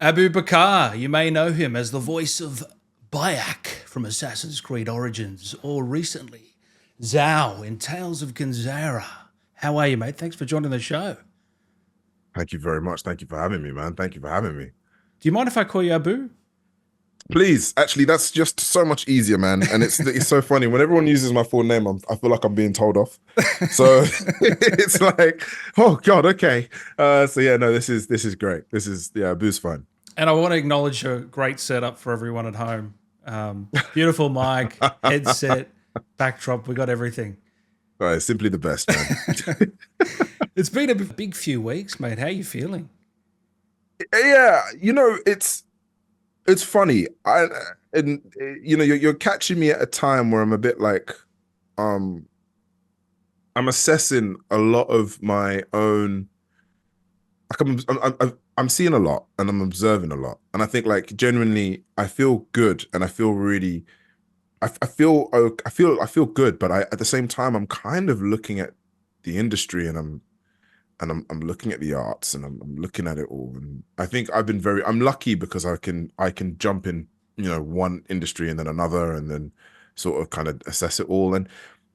Abubakar, you may know him as the voice of Bayek from Assassin's Creed Origins, or recently Zhao in Tales of Kenzera. How are you, mate? Thanks for joining the show. Thank you very much. Thank you for having me, man. Thank you for having me. Do you mind if I call you Abu? Please, actually, that's just so much easier, man. And it's so funny when everyone uses my full name. I feel like I'm being told off. So it's like, oh God, okay. So yeah, no, this is great. Abu's fine. And I want to acknowledge a great setup for everyone at home. Beautiful mic, headset, backdrop. We got everything. All right, simply the best, man. It's been a big few weeks, mate. How are you feeling? Yeah, it's funny. You're catching me at a time where I'm a bit like, um, I'm assessing a lot of my own. Like I'm seeing a lot and I'm observing a lot, and I think like genuinely I feel good and I feel really. I feel good, but at the same time I'm kind of looking at the industry and I'm looking at the arts and I'm looking at it all, and I think I'm lucky because I can jump in one industry and then another and then sort of kind of assess it all, and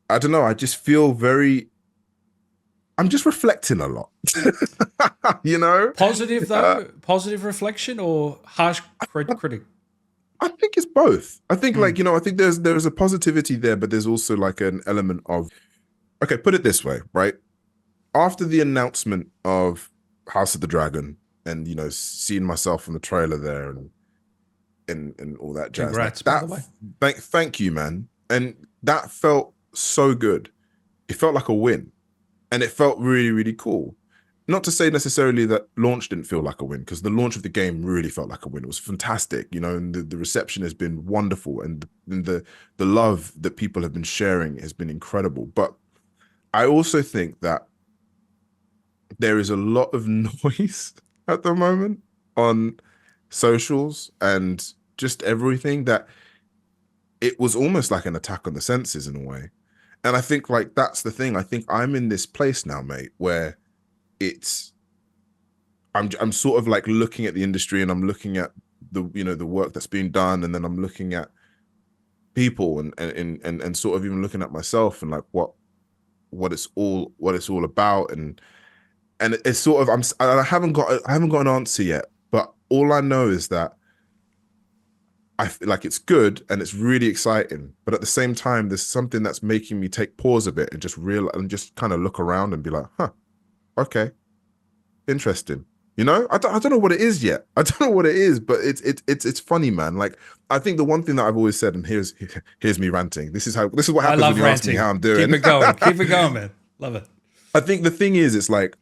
I don't know, I just feel I'm just reflecting a lot. Positive though, positive reflection or harsh critic? I think it's both. I think I think there's a positivity there, but there's also like an element of, okay, put it this way, right? After the announcement of House of the Dragon and seeing myself in the trailer there and all that jazz. Congrats, like by the way. Thank you, man. And that felt so good. It felt like a win. And it felt really, really cool. Not to say necessarily that launch didn't feel like a win, because the launch of the game really felt like a win. It was fantastic, and the reception has been wonderful, and the love that people have been sharing has been incredible. But I also think that there is a lot of noise at the moment on socials and just everything, that it was almost like an attack on the senses in a way. And I think like that's the thing. I think I'm in this place now, mate, where it's I'm sort of like looking at the industry and I'm looking at the work that's being done, and then I'm looking at people and sort of even looking at myself and like what it's all about, and it's sort of I haven't got an answer yet, but all I know is that I feel like it's good and it's really exciting, but at the same time there's something that's making me take pause a bit and just kind of look around and be like, huh, okay, interesting. I don't know what it is yet. I don't know what it is, but it's funny, man. Like, I think the one thing that I've always said, and here's me ranting. This is what happens when you ask me how I'm doing. Keep it going, man. Love it. I think the thing is, it's like,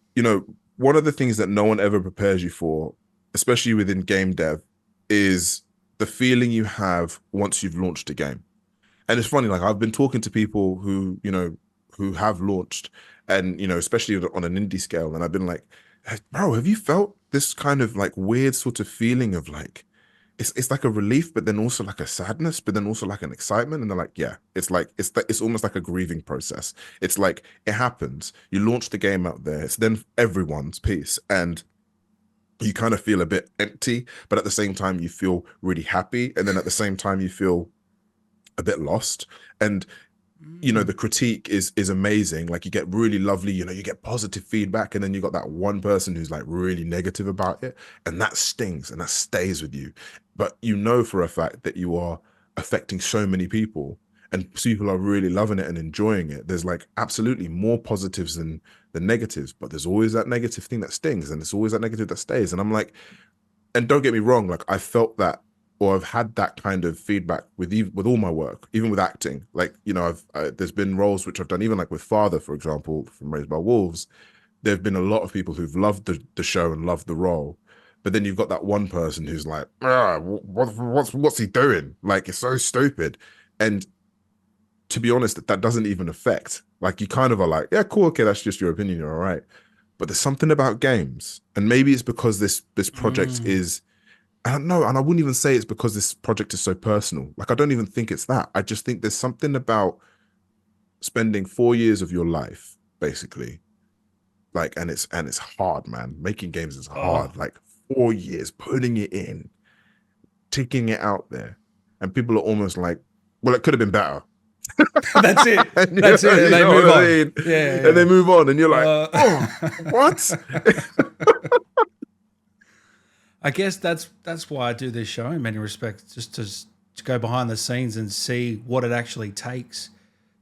one of the things that no one ever prepares you for, especially within game dev, is the feeling you have once you've launched a game. And it's funny, like I've been talking to people who have launched, and especially on an indie scale, and I've been like, bro, have you felt this kind of like weird sort of feeling of like it's like a relief, but then also like a sadness, but then also like an excitement? And they're like, yeah, it's almost like a grieving process. It's like it happens, you launch the game out there, it's then everyone's piece, and you kind of feel a bit empty, but at the same time you feel really happy, and then at the same time you feel a bit lost. And the critique is amazing. Like, you get really lovely, you get positive feedback, and then you got that one person who's like really negative about it, and that stings and that stays with you. But for a fact that you are affecting so many people, and people are really loving it and enjoying it. There's like absolutely more positives than the negatives, but there's always that negative thing that stings, and it's always that negative that stays. And I'm like, and don't get me wrong, like I felt that, or I've had that kind of feedback with all my work, even with acting. Like, there's been roles which I've done, even like with Father, for example, from Raised by Wolves. There've been a lot of people who've loved the show and loved the role, but then you've got that one person who's like, what's he doing? Like, it's so stupid. And to be honest, that doesn't even affect. Like, you kind of are like, yeah, cool, okay, that's just your opinion, you're all right. But there's something about games, and maybe it's because this project is. I don't know, and I wouldn't even say it's because this project is so personal. Like, I don't even think it's that. I just think there's something about spending 4 years of your life, basically, like, and it's hard, man. Making games is hard. Like, 4 years putting it in, taking it out there, and people are almost like, well, it could have been better. That's it. And That's it. And you they know move what I on. mean? Yeah, And they yeah. move on, and you're like, Uh, oh, what? I guess that's why I do this show in many respects, just to go behind the scenes and see what it actually takes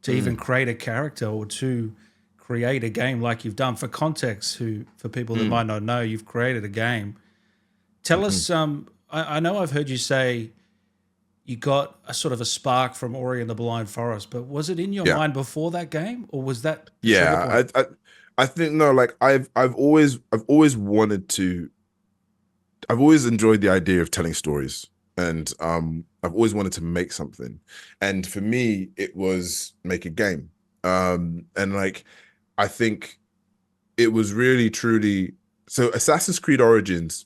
to even create a character or to create a game like you've done. For context, for people that might not know, you've created a game. Tell us. I know I've heard you say you got a sort of a spark from Ori and the Blind Forest, but was it in your Yeah, mind before that game, or was that the trigger yeah. point? I think no, like I've always wanted to. I've always enjoyed the idea of telling stories, and I've always wanted to make something. And for me, it was make a game. And like I think it was really truly so. Assassin's Creed Origins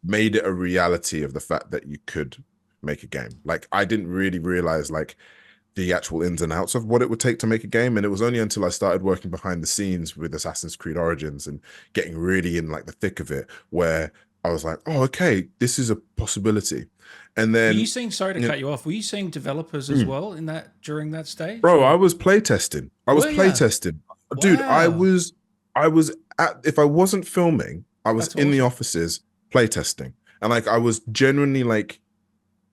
made it a reality of the fact that you could make a game. Like I didn't really realize like the actual ins and outs of what it would take to make a game. And it was only until I started working behind the scenes with Assassin's Creed Origins and getting really in like the thick of it where I was like, oh, okay, this is a possibility. And Were you then, seeing? Sorry to you know, cut you off. Were you seeing developers as well in that during that stage, bro, I or was playtesting. I was were you? playtesting. Dude, Wow, I was at, if I wasn't filming, I was that's in the awesome. offices playtesting. And like I was genuinely like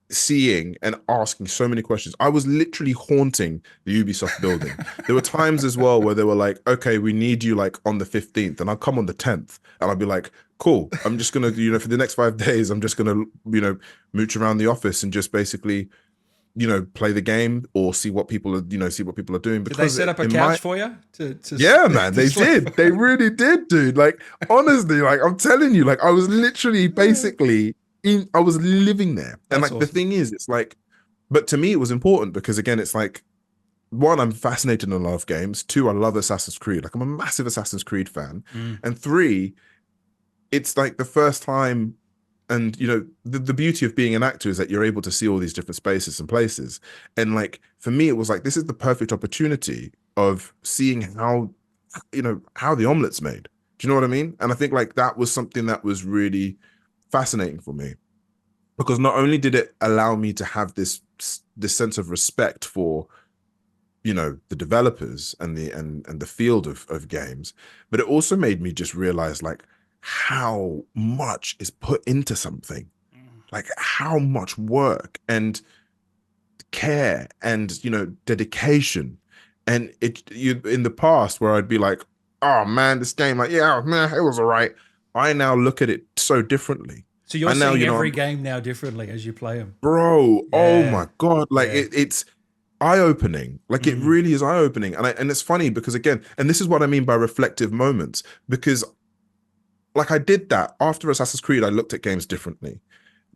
seeing and asking so many questions. I was literally haunting the Ubisoft building. There were times as well where they were like, okay, we need you like on the 15th. And I'll come on the 10th. And I'll be like, cool. I'm just gonna, for the next 5 days, I'm just gonna, mooch around the office and just basically, play the game or see what people are, see what people are doing. Did they Because set up a in couch my for you yeah, man, to they sleep? did. They really did, dude. Like, honestly, like I'm telling you, like I was literally basically I was living there. And That's like the awesome. thing is, it's like, but to me it was important because again, it's like one, I'm fascinated in a lot of games. Two, I love Assassin's Creed. Like I'm a massive Assassin's Creed fan. Mm. And three, it's like the first time, and the beauty of being an actor is that you're able to see all these different spaces and places. And like for me, it was like this is the perfect opportunity of seeing how the omelet's made. Do you know what I mean? And I think like that was something that was really fascinating for me because not only did it allow me to have this sense of respect for the developers and the field of games, but it also made me just realize like how much is put into something, like how much work and care and dedication. And you in the past where I'd be like, oh man, this game, like, yeah, man, it was all right. I now look at it so differently. So you're I now, seeing every game now differently as you play them. bro, oh Yeah, my God, like yeah. it's eye-opening. Like it Mm. really is eye-opening. And it's funny because again, and this is what I mean by reflective moments, because like I did that after Assassin's Creed, I looked at games differently,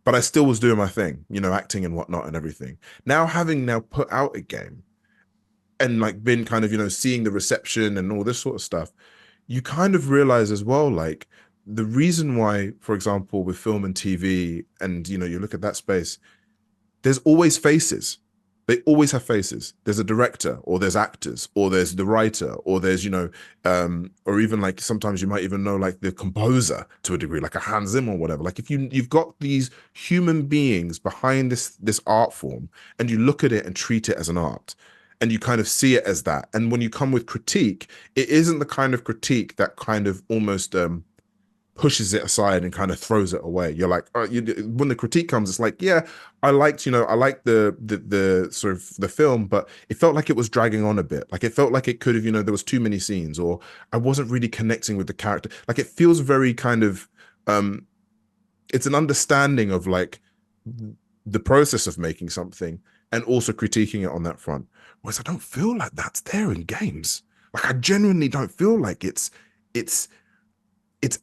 but I still was doing my thing, acting and whatnot and everything. Now having now put out a game and like been kind of, seeing the reception and all this sort of stuff, you kind of realize as well, like the reason why, for example, with film and TV and, you look at that space, there's always faces. They always have faces. There's a director, or there's actors, or there's the writer, or there's, or even like sometimes you might even know like the composer to a degree, like a Hans Zimmer or whatever. Like if you've got these human beings behind this art form, and you look at it and treat it as an art, and you kind of see it as that. And when you come with critique, it isn't the kind of critique that kind of almost pushes it aside and kind of throws it away. You're like, when the critique comes, it's like, yeah, I liked the sort of the film, but it felt like it was dragging on a bit. Like it felt like it could have, there was too many scenes, or I wasn't really connecting with the character. Like it feels very kind of, it's an understanding of like the process of making something and also critiquing it on that front. Whereas I don't feel like that's there in games. Like I genuinely don't feel like it's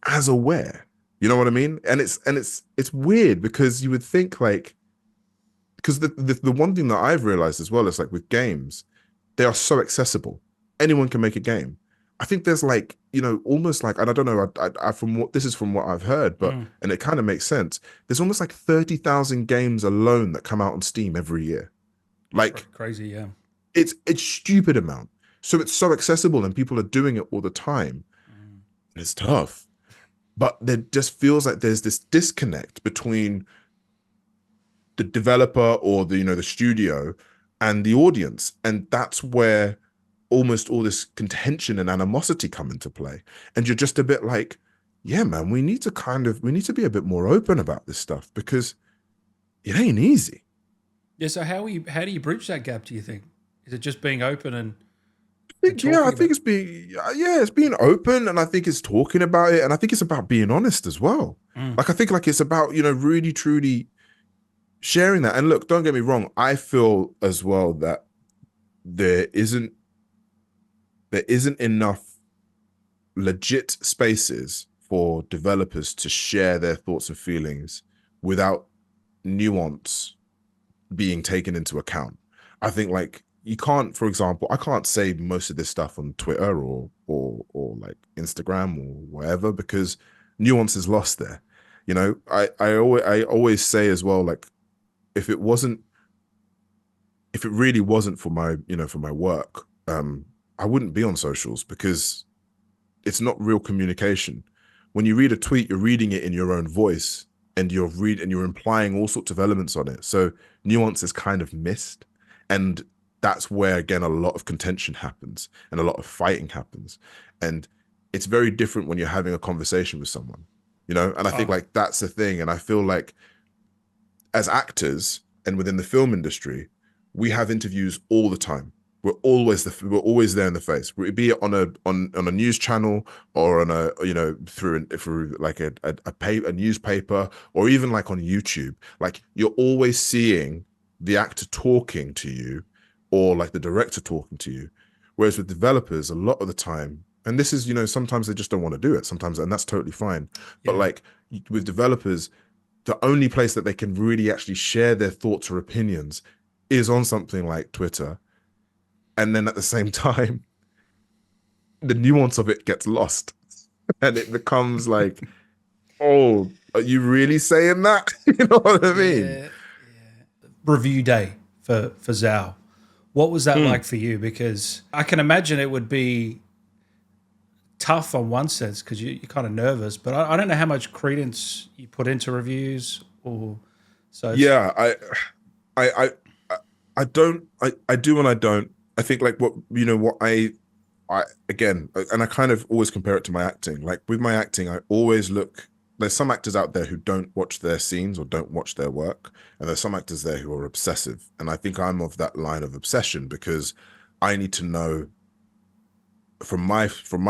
as aware. You know what I mean? And it's weird because you would think like, because the one thing that I've realized as well is like with games, they are so accessible. Anyone can make a game. I think there's like, almost like, and I don't know, I from what this is from what I've heard, but Mm. and it kind of makes sense. There's almost like 30,000 games alone that come out on Steam every year. Like Crazy, yeah. it's stupid amount. So it's so accessible and people are doing it all the time. Mm. And it's tough. but there just feels like there's this disconnect between the developer or the the studio and the audience, and that's where almost all this contention and animosity come into play. And you're just a bit like, yeah, man, we need to be a bit more open about this stuff because it ain't easy. Yeah. So how do you bridge that gap? Do you think? Is it just being open and I talking think about? it's being open, and I think it's talking about it, and I think it's about being honest as well. Mm. Like I think like it's about really truly sharing that. And look, don't get me wrong, I feel as well that there isn't enough legit spaces for developers to share their thoughts and feelings without nuance being taken into account. I think like you can't, for example, I can't say most of this stuff on Twitter or like Instagram or whatever because nuance is lost there. I always say as well, like if it really wasn't for my for my work, I wouldn't be on socials because it's not real communication. When you read a tweet, you're reading it in your own voice and you're implying all sorts of elements on it. So nuance is kind of missed. And that's where again a lot of contention happens and a lot of fighting happens. And it's very different when you're having a conversation with someone, and I think Oh, like that's the thing. And I feel like as actors and within the film industry, we have interviews all the time. We're always there in the face. Be it on a news channel or on a through like a newspaper or even like on YouTube. Like you're always seeing the actor talking to you or like the director talking to you. Whereas with developers, a lot of the time, and this is sometimes they just don't want to do it. Sometimes, and that's totally fine. But yeah. like with developers, the only place that they can really actually share their thoughts or opinions is on something like Twitter. And then at the same time, the nuance of it gets lost. And it becomes like, oh, are you really saying that? You know what I mean? Yeah. Review day for Zhao. What was that Mm. like for you? Because I can imagine it would be tough on one sense because you're kind of nervous, but I don't know how much credence you put into reviews or so. Yeah, I, I, I I don't, I do and I don't. I think like what again, and I kind of always compare it to my acting. Like with my acting, I always look, there's some actors out there who don't watch their scenes or don't watch their work. And there's some actors there who are obsessive. And I think I'm of that line of obsession because I need to know from my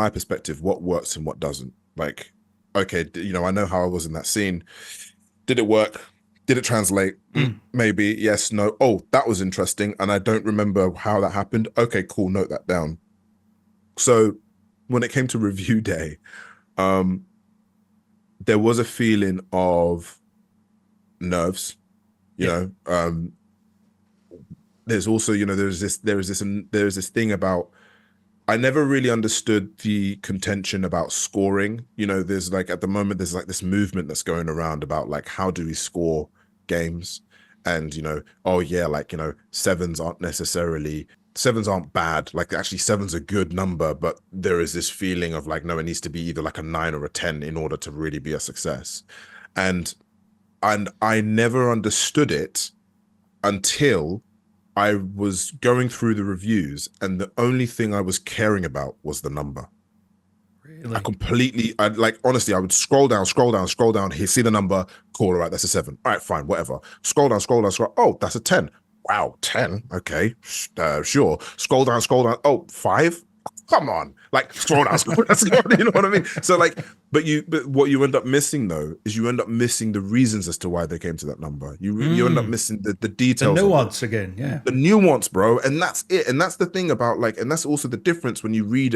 perspective what works and what doesn't. Like, okay, I know how I was in that scene. Did it work? Did it translate? Mm. Maybe yes, no. Oh, that was interesting, and I don't remember how that happened. Okay, cool. Note that down. So when it came to review day, um, there was a feeling of nerves. You Yeah. know, there's also there's this thing about I never really understood the contention about scoring. There's like at the moment there's like this movement that's going around about like how do we score games, and oh yeah, like sevens aren't bad. Like actually seven's a good number, but there is this feeling of like no, it needs to be either like a 9 or a 10 in order to really be a success. And I never understood it until I was going through the reviews, and the only thing I was caring about was the number. Really? I like honestly, I would scroll down, scroll down, scroll down. Here, see the number. Cool, all right, that's a 7. All right, fine, whatever. Scroll down, scroll down, scroll. Oh, that's a 10. Wow, 10. Okay, sure. Scroll down, scroll down. Oh, 5. Come on, like scroll down, scroll down, scroll down. You know what I mean? So like, but what you end up missing though is you end up missing the reasons as to why they came to that number. You end up Mm. missing the The details of it, nuance again. Yeah. the nuance, bro. And that's it. And that's the thing about like, and that's also the difference when you read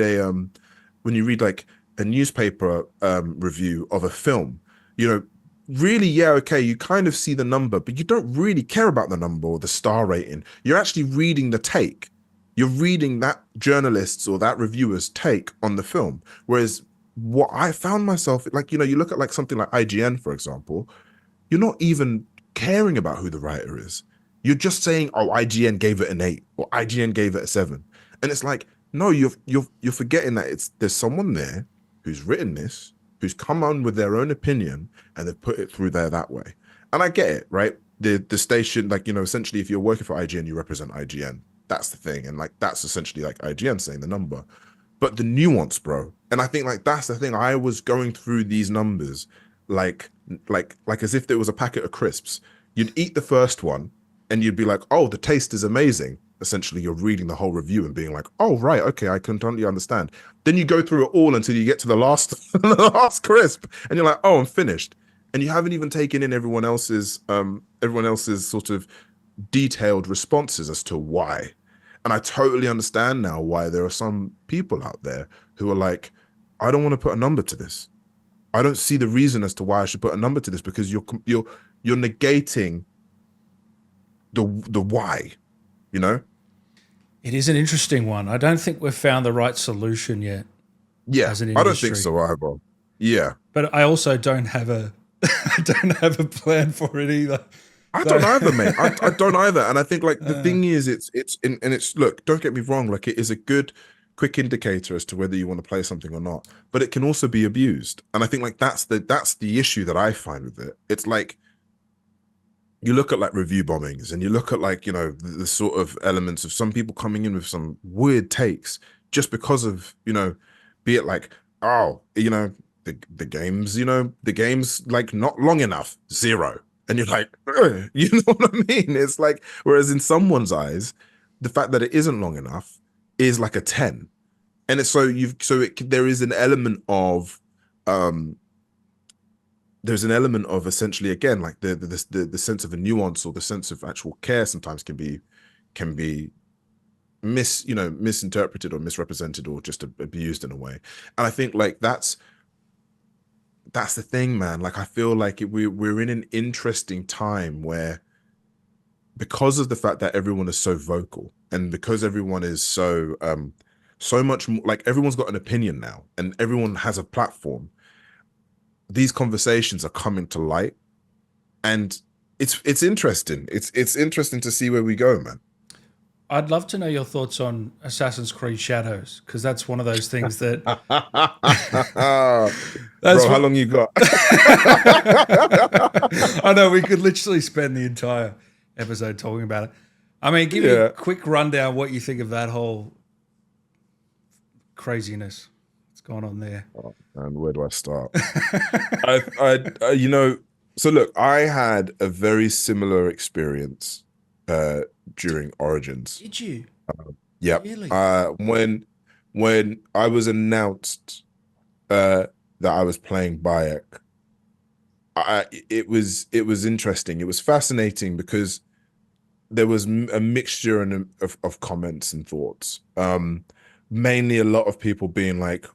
like a newspaper review of a film, you know, really, yeah, okay, you kind of see the number, but you don't really care about the number or the star rating. You're actually reading the take. You're reading that journalist's or that reviewer's take on the film. Whereas what I found myself like, you look at like something like IGN, for example, you're not even caring about who the writer is. You're just saying, "Oh, IGN gave it an 8 or IGN gave it a 7," and it's like, no, you're forgetting that there's someone there who's written this, who's come on with their own opinion and they've put it through there that way. And I get it, right? The station, like, you know, essentially if you're working for IGN, you represent IGN. That's the thing. And like, that's essentially like IGN saying the number. But the nuance, bro. And I think like, that's the thing. I was going through these numbers like as if there was a packet of crisps. You'd eat the first one and you'd be like, oh, the taste is amazing. Essentially, you're reading the whole review and being like, oh, right, okay, I can totally understand. Then you go through it all until you get to the last, the last crisp and you're like, oh, I'm finished. And you haven't even taken in everyone else's sort of detailed responses as to why. And I totally understand now why there are some people out there who are like, I don't want to put a number to this. I don't see the reason as to why I should put a number to this, because you're negating the why, you know? It is an interesting one. I don't think we've found the right solution yet. Yeah, as an I industry. don't think so either. Yeah. But I also don't have a I don't have a plan for it either. I don't either, mate. I don't either. And I think like the thing is, it's look, don't get me wrong, like it is a good quick indicator as to whether you want to play something or not, but it can also be abused. And I think like that's the issue that I find with it. It's like you look at like review bombings and you look at like, you know, the sort of elements of some people coming in with some weird takes just because of, you know, be it like, oh, you know, the game's, you know, the game's like not long enough, 0. And you're like, you know what I mean? It's like, whereas in someone's eyes, the fact that it isn't long enough is like a 10. And it's there is an element of, there's an element of essentially, again, like the sense of a nuance or the sense of actual care sometimes can be misinterpreted or misrepresented or just abused in a way. And I think like that's the thing, man. Like I feel like we're in an interesting time where, because of the fact that everyone is so vocal and because everyone is so much more, like everyone's got an opinion now and everyone has a platform, these conversations are coming to light, and it's interesting. It's interesting to see where we go, man. I'd love to know your thoughts on Assassin's Creed Shadows, because that's one of those things that. Bro, how long you got? I know we could literally spend the entire episode talking about it. I mean, give me a quick rundown what you think of that whole craziness that's going on there. Oh, and where do I start? I you know, so look, I had a very similar experience during Origins. Did you? Yeah. Really? When I was announced that I was playing Bayek, it was interesting. It was fascinating because there was a mixture of comments and thoughts. Mainly a lot of people being like,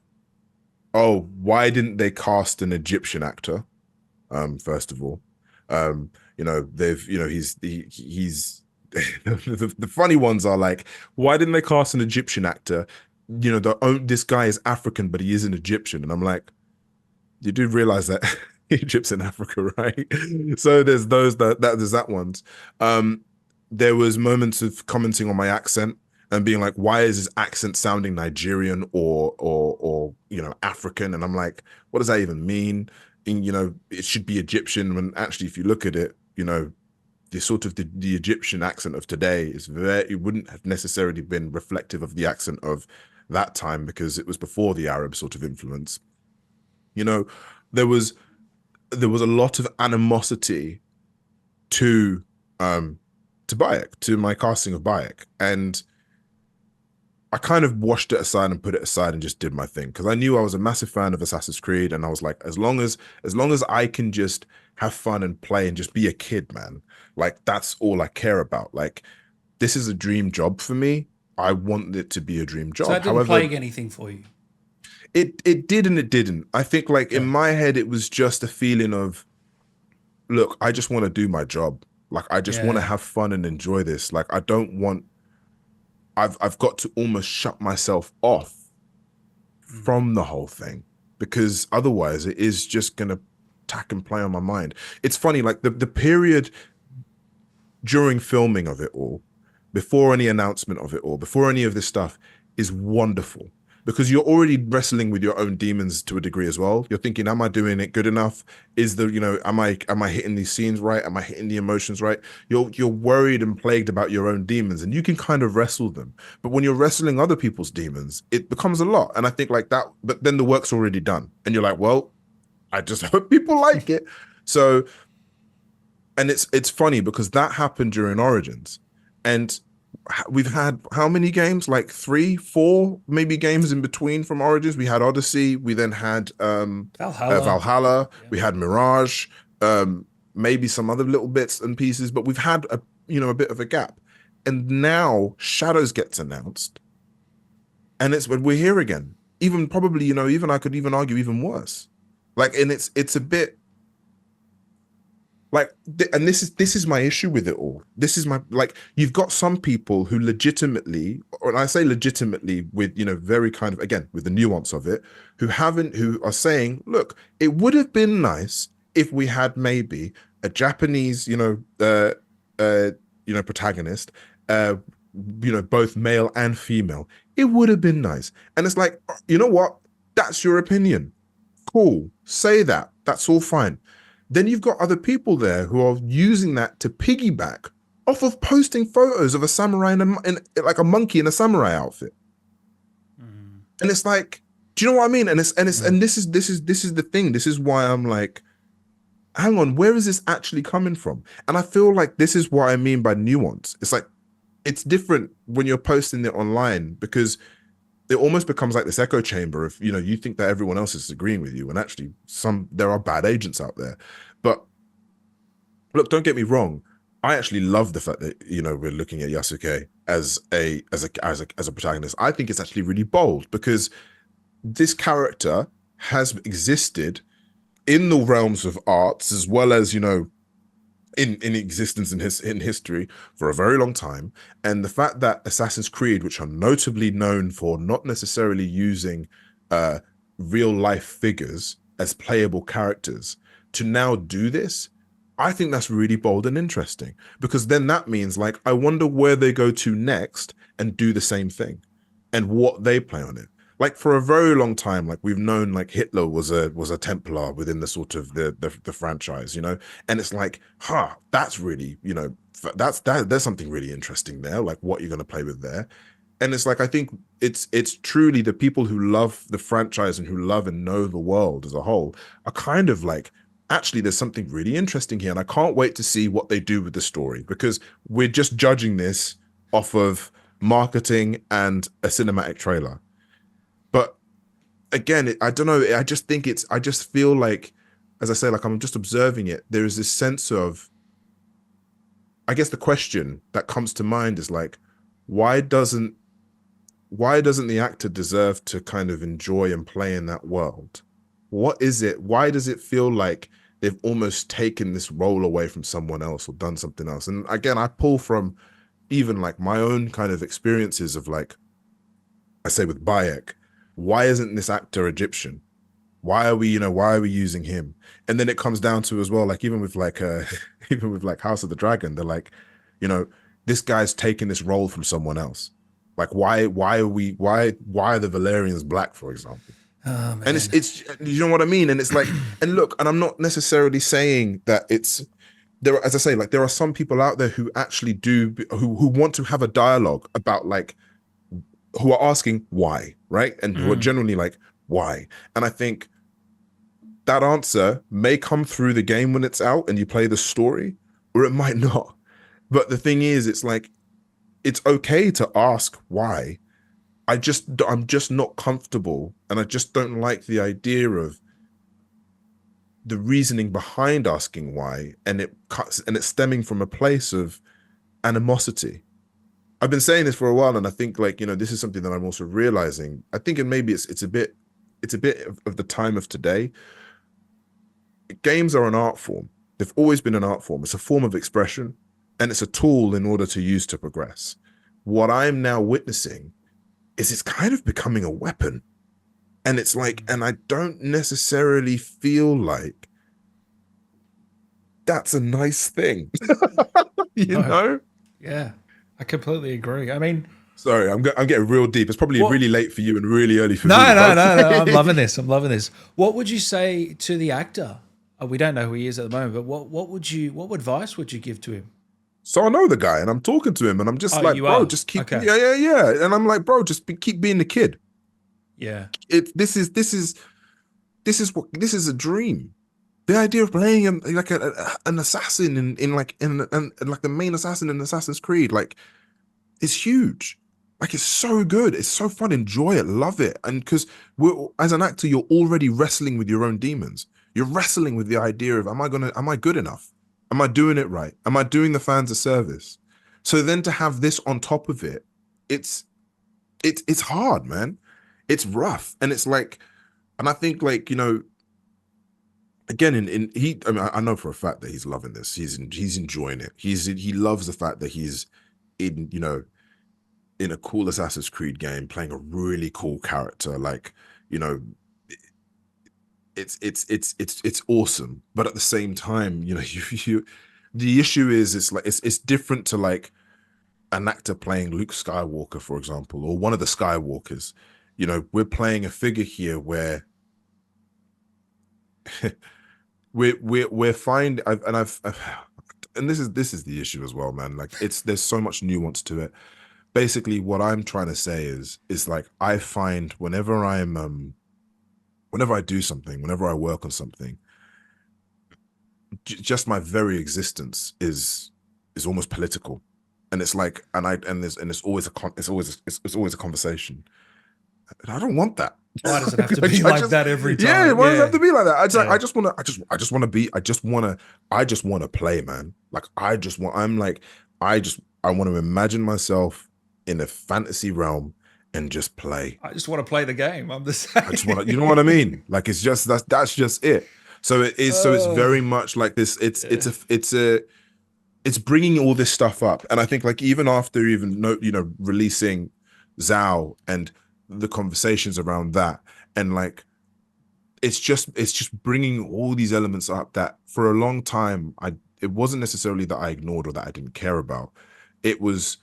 "Oh, why didn't they cast an Egyptian actor?" First of all, you know, he's the funny ones are like, why didn't they cast an Egyptian actor? You know, this guy is African, but he is an Egyptian. And I'm like, you do realize that Egypt's in Africa, right? So there's there's that ones. There was moments of commenting on my accent and being like, why is his accent sounding Nigerian or you know, African? And I'm like, what does that even mean? And, you know, it should be Egyptian, when actually, if you look at it, you know, the sort of the Egyptian accent of today is it wouldn't have necessarily been reflective of the accent of that time, because it was before the Arab sort of influence. You know, there was a lot of animosity to Bayek, to my casting of Bayek, and I kind of washed it aside and put it aside and just did my thing, because I knew I was a massive fan of Assassin's Creed, and I was like, as long as I can just have fun and play and just be a kid, man, like that's all I care about. Like, this is a dream job for me. I want it to be a dream job. So that didn't plague anything for you? It did and it didn't. I think like in my head it was just a feeling of, look, I just want to do my job. Like I just want to have fun and enjoy this. Like I don't want, I've got to almost shut myself off from the whole thing, because otherwise it is just gonna tack and play on my mind. It's funny, like the period during filming of it all, before any announcement of it all, before any of this stuff, is wonderful. because you're already wrestling with your own demons to a degree as well. You're thinking, am I doing it good enough? Is the, am I hitting these scenes right? Am I hitting the emotions right? You're worried and plagued about your own demons, and you can kind of wrestle them. But when you're wrestling other people's demons, it becomes a lot. And I think like that, but then the work's already done. And you're like, well, I just hope people like it. So, and it's funny because that happened during Origins. And we've had how many games? Like 3, 4 maybe games in between from Origins. We had Odyssey. We then had Valhalla. Yeah. We had Mirage. Maybe some other little bits and pieces, but we've had a bit of a gap. And now Shadows gets announced, and it's when we're here again. Even probably, even I could even argue even worse. Like, and it's a bit. Like, and this is my issue with it all. This is my, like, you've got some people who legitimately, or I say legitimately with, very kind of, again, with the nuance of it, who are saying, look, it would have been nice if we had maybe a Japanese, protagonist, both male and female. It would have been nice. And it's like, you know what? That's your opinion. Cool. Say that. That's all fine. Then you've got other people there who are using that to piggyback off of posting photos of a samurai in like a monkey in a samurai outfit. Mm. And it's like, do you know what I mean? And and this is the thing. This is why I'm like, hang on, where is this actually coming from? And I feel like this is what I mean by nuance. It's like, it's different when you're posting it online, because it almost becomes like this echo chamber of, you think that everyone else is agreeing with you, and actually there are bad agents out there. But look, don't get me wrong. I actually love the fact that, we're looking at Yasuke as a protagonist. I think it's actually really bold, because this character has existed in the realms of arts as well as, in existence in history for a very long time. And the fact that Assassin's Creed, which are notably known for not necessarily using real life figures as playable characters, to now do this, I think that's really bold and interesting, because then that means, like, I wonder where they go to next and do the same thing and what they play on it. Like, for a very long time, like, we've known, like, Hitler was a Templar within the sort of the franchise, and it's like, that's really, there's something really interesting there, like what you're going to play with there. And it's like, I think it's truly the people who love the franchise and who love and know the world as a whole are kind of like, actually, there's something really interesting here, and I can't wait to see what they do with the story, because we're just judging this off of marketing and a cinematic trailer. But again, I don't know. I just feel like, as I say, like, I'm just observing it. There is this sense of, I guess the question that comes to mind is like, why doesn't the actor deserve to kind of enjoy and play in that world? What is it? Why does it feel like they've almost taken this role away from someone else or done something else? And again, I pull from even like my own kind of experiences of, like, I say with Bayek, why isn't this actor Egyptian? Why are we using him? And then it comes down to as well, like, even with like House of the Dragon, they're like, this guy's taking this role from someone else. Like, why are the Valerians black, for example? Oh, and it's you know what I mean? And it's like, and look, and I'm not necessarily saying that it's there, as I say, like, there are some people out there who actually who want to have a dialogue about, like, who are asking why, right? And who are generally like, why? And I think that answer may come through the game when it's out and you play the story, or it might not. But the thing is, it's like, it's okay to ask why. I'm just not comfortable, and I just don't like the idea of the reasoning behind asking why, and it's stemming from a place of animosity. I've been saying this for a while, and I think, like, this is something that I'm also realizing. I think, and maybe it's a bit of the time of today. Games are an art form. They've always been an art form. It's a form of expression, and it's a tool in order to use to progress. What I'm now witnessing is it's kind of becoming a weapon. And it's like, and I don't necessarily feel like that's a nice thing. You know? Yeah, I completely agree. I mean, Sorry, I'm getting real deep. It's probably What? really late for you and really early for No, me, no, but no, no. I'm loving this. I'm loving this. What would you say to the actor? We don't know who he is at the moment, but what advice would you give to him? so I know the guy and I'm talking to him and I'm Oh, just like, you bro, are. just keep, Okay. yeah. And I'm like, bro, keep being the kid. Yeah. This is a dream. The idea of playing like an assassin in like the main assassin in Assassin's Creed, like, is huge. Like, it's so good. It's so fun. Enjoy it. Love it. And because as an actor, you're already wrestling with your own demons. You're wrestling with the idea of, am I good enough? Am I doing it right? Am I doing the fans a service? So then to have this on top of it, it's it's hard, man. It's rough. And it's like, and I think, like, again, I mean, I know for a fact that he's loving this. He's enjoying it. He loves the fact that he's in, in a cool Assassin's Creed game, playing a really cool character. Like, you know, it's awesome. But at the same time, the issue is, it's like it's different to like an actor playing Luke Skywalker, for example, or one of the Skywalkers. We're playing a figure here where we're finding, and this is the issue as well, man. Like, there's so much nuance to it. Basically, what I'm trying to say is like, I find whenever I do something, whenever I work on something, just my very existence is almost political, and it's like, and it's always a conversation. And I don't want that. Why does it have to be like that every time? Yeah, why does it have to be like that? Yeah. I just want to play, man. Like, I want to imagine myself in a fantasy realm and just play. I just want to play the game. I'm the same. I just want to, you know what I mean? Like, it's just, that's just it. So it is. So it's very much like this. It's bringing all this stuff up, and I think, like, even after releasing Zhao and the conversations around that, and like, it's just bringing all these elements up that for a long time it wasn't necessarily that I ignored or that I didn't care about. It was,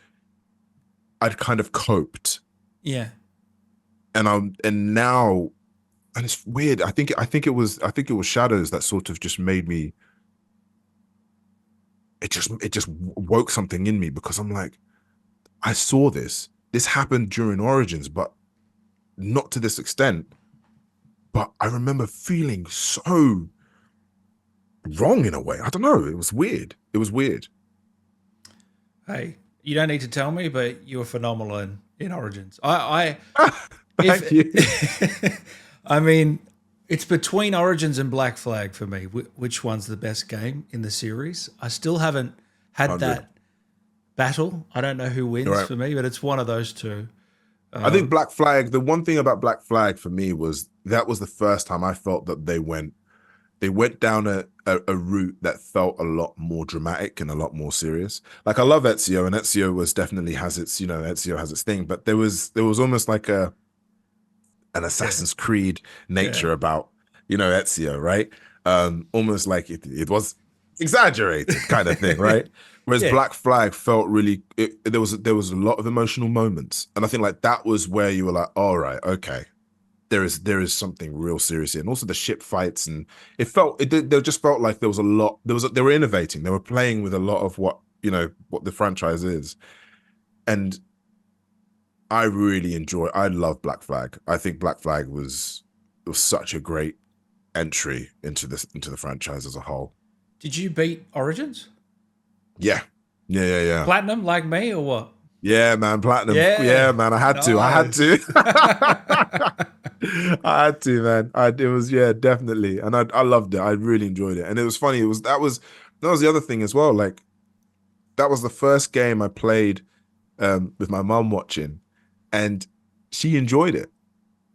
I'd kind of coped. Yeah. And now, and it's weird. I think it was Shadows that sort of just made me. It just woke something in me, because I'm like, I saw this. This happened during Origins, but not to this extent. But I remember feeling so wrong in a way. I don't know. It was weird. Hey, you don't need to tell me, but you were phenomenal in Origins. Thank you. I mean, it's between Origins and Black Flag for me. Which one's the best game in the series? I still haven't had 100. that battle. I don't know who wins for me, but it's one of those two. I think Black Flag, the one thing about Black Flag for me was that was the first time I felt that they went down a route that felt a lot more dramatic and a lot more serious. Like, I love Ezio, and Ezio has its thing, but there was almost like an Assassin's Creed nature about, Ezio, right? Almost like it was exaggerated kind of thing, right? Whereas Black Flag felt really, there was a lot of emotional moments, and I think, like, that was where you were like, all right, okay, there is something real serious here. And also the ship fights, and they just felt like there was a lot. They were innovating. They were playing with a lot of what the franchise is, and I really I love Black Flag. I think Black Flag was such a great entry into the franchise as a whole. Did you beat Origins? Yeah. Platinum, like me, or what? Yeah, man, platinum. Yeah, man, I had to. I had to, man. It was, definitely, and I loved it. I really enjoyed it, and it was funny. That was the other thing as well. Like, that was the first game I played with my mum watching, and she enjoyed it.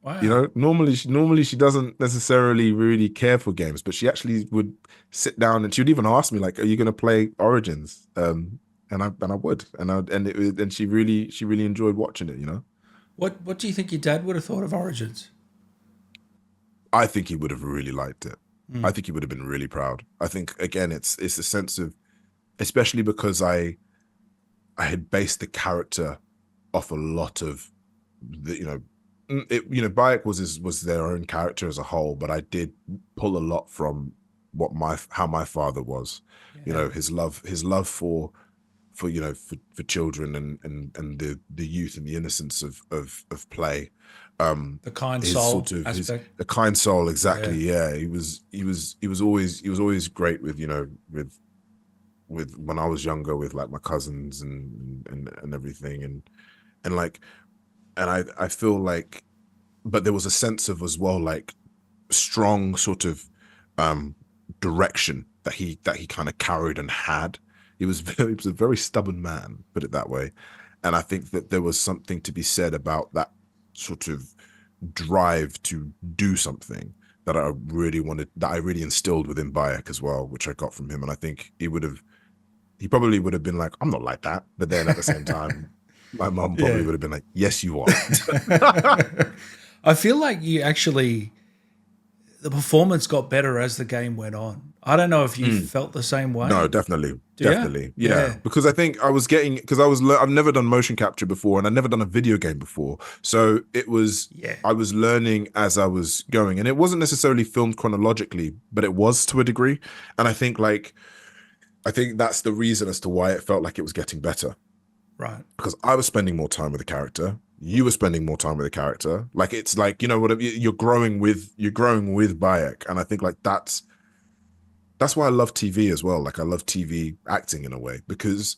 Wow. Normally she doesn't necessarily really care for games, but she actually would sit down, and she would even ask me, like, "Are you going to play Origins?" And I would, and she really enjoyed watching it. What do you think your dad would have thought of Origins? I think he would have really liked it. I think he would have been really proud. I think, again, it's a sense of, especially because I had based the character off a lot of the, Bayek was their own character as a whole, but I did pull a lot from how my father was. Yeah. His love for for children and the youth and the innocence of play. The kind His soul sort of his aspect. the kind soul, exactly. Yeah, he was always great with with when I was younger, with like my cousins and everything, and like, and I feel like, but there was a sense of as well, like, strong sort of direction that he kind of carried and had. He was a very stubborn man, put it that way. And I think that there was something to be said about that sort of drive to do something that I really instilled within Bayek as well, which I got from him. And I think he probably would have been like, I'm not like that. But then at the same time, my mom probably would have been like, yes, you are. I feel like the performance got better as the game went on. I don't know if you felt the same way. No, definitely. Yeah. Yeah. Because I think I've never done motion capture before, and I've never done a video game before. So I was learning as I was going, and it wasn't necessarily filmed chronologically, but it was to a degree. And I think that's the reason as to why it felt like it was getting better. Right. Because I was spending more time with the character. You were spending more time with the character. Like, it's like, you're growing with Bayek. And I think like that's why I love TV as well. Like, I love TV acting in a way, because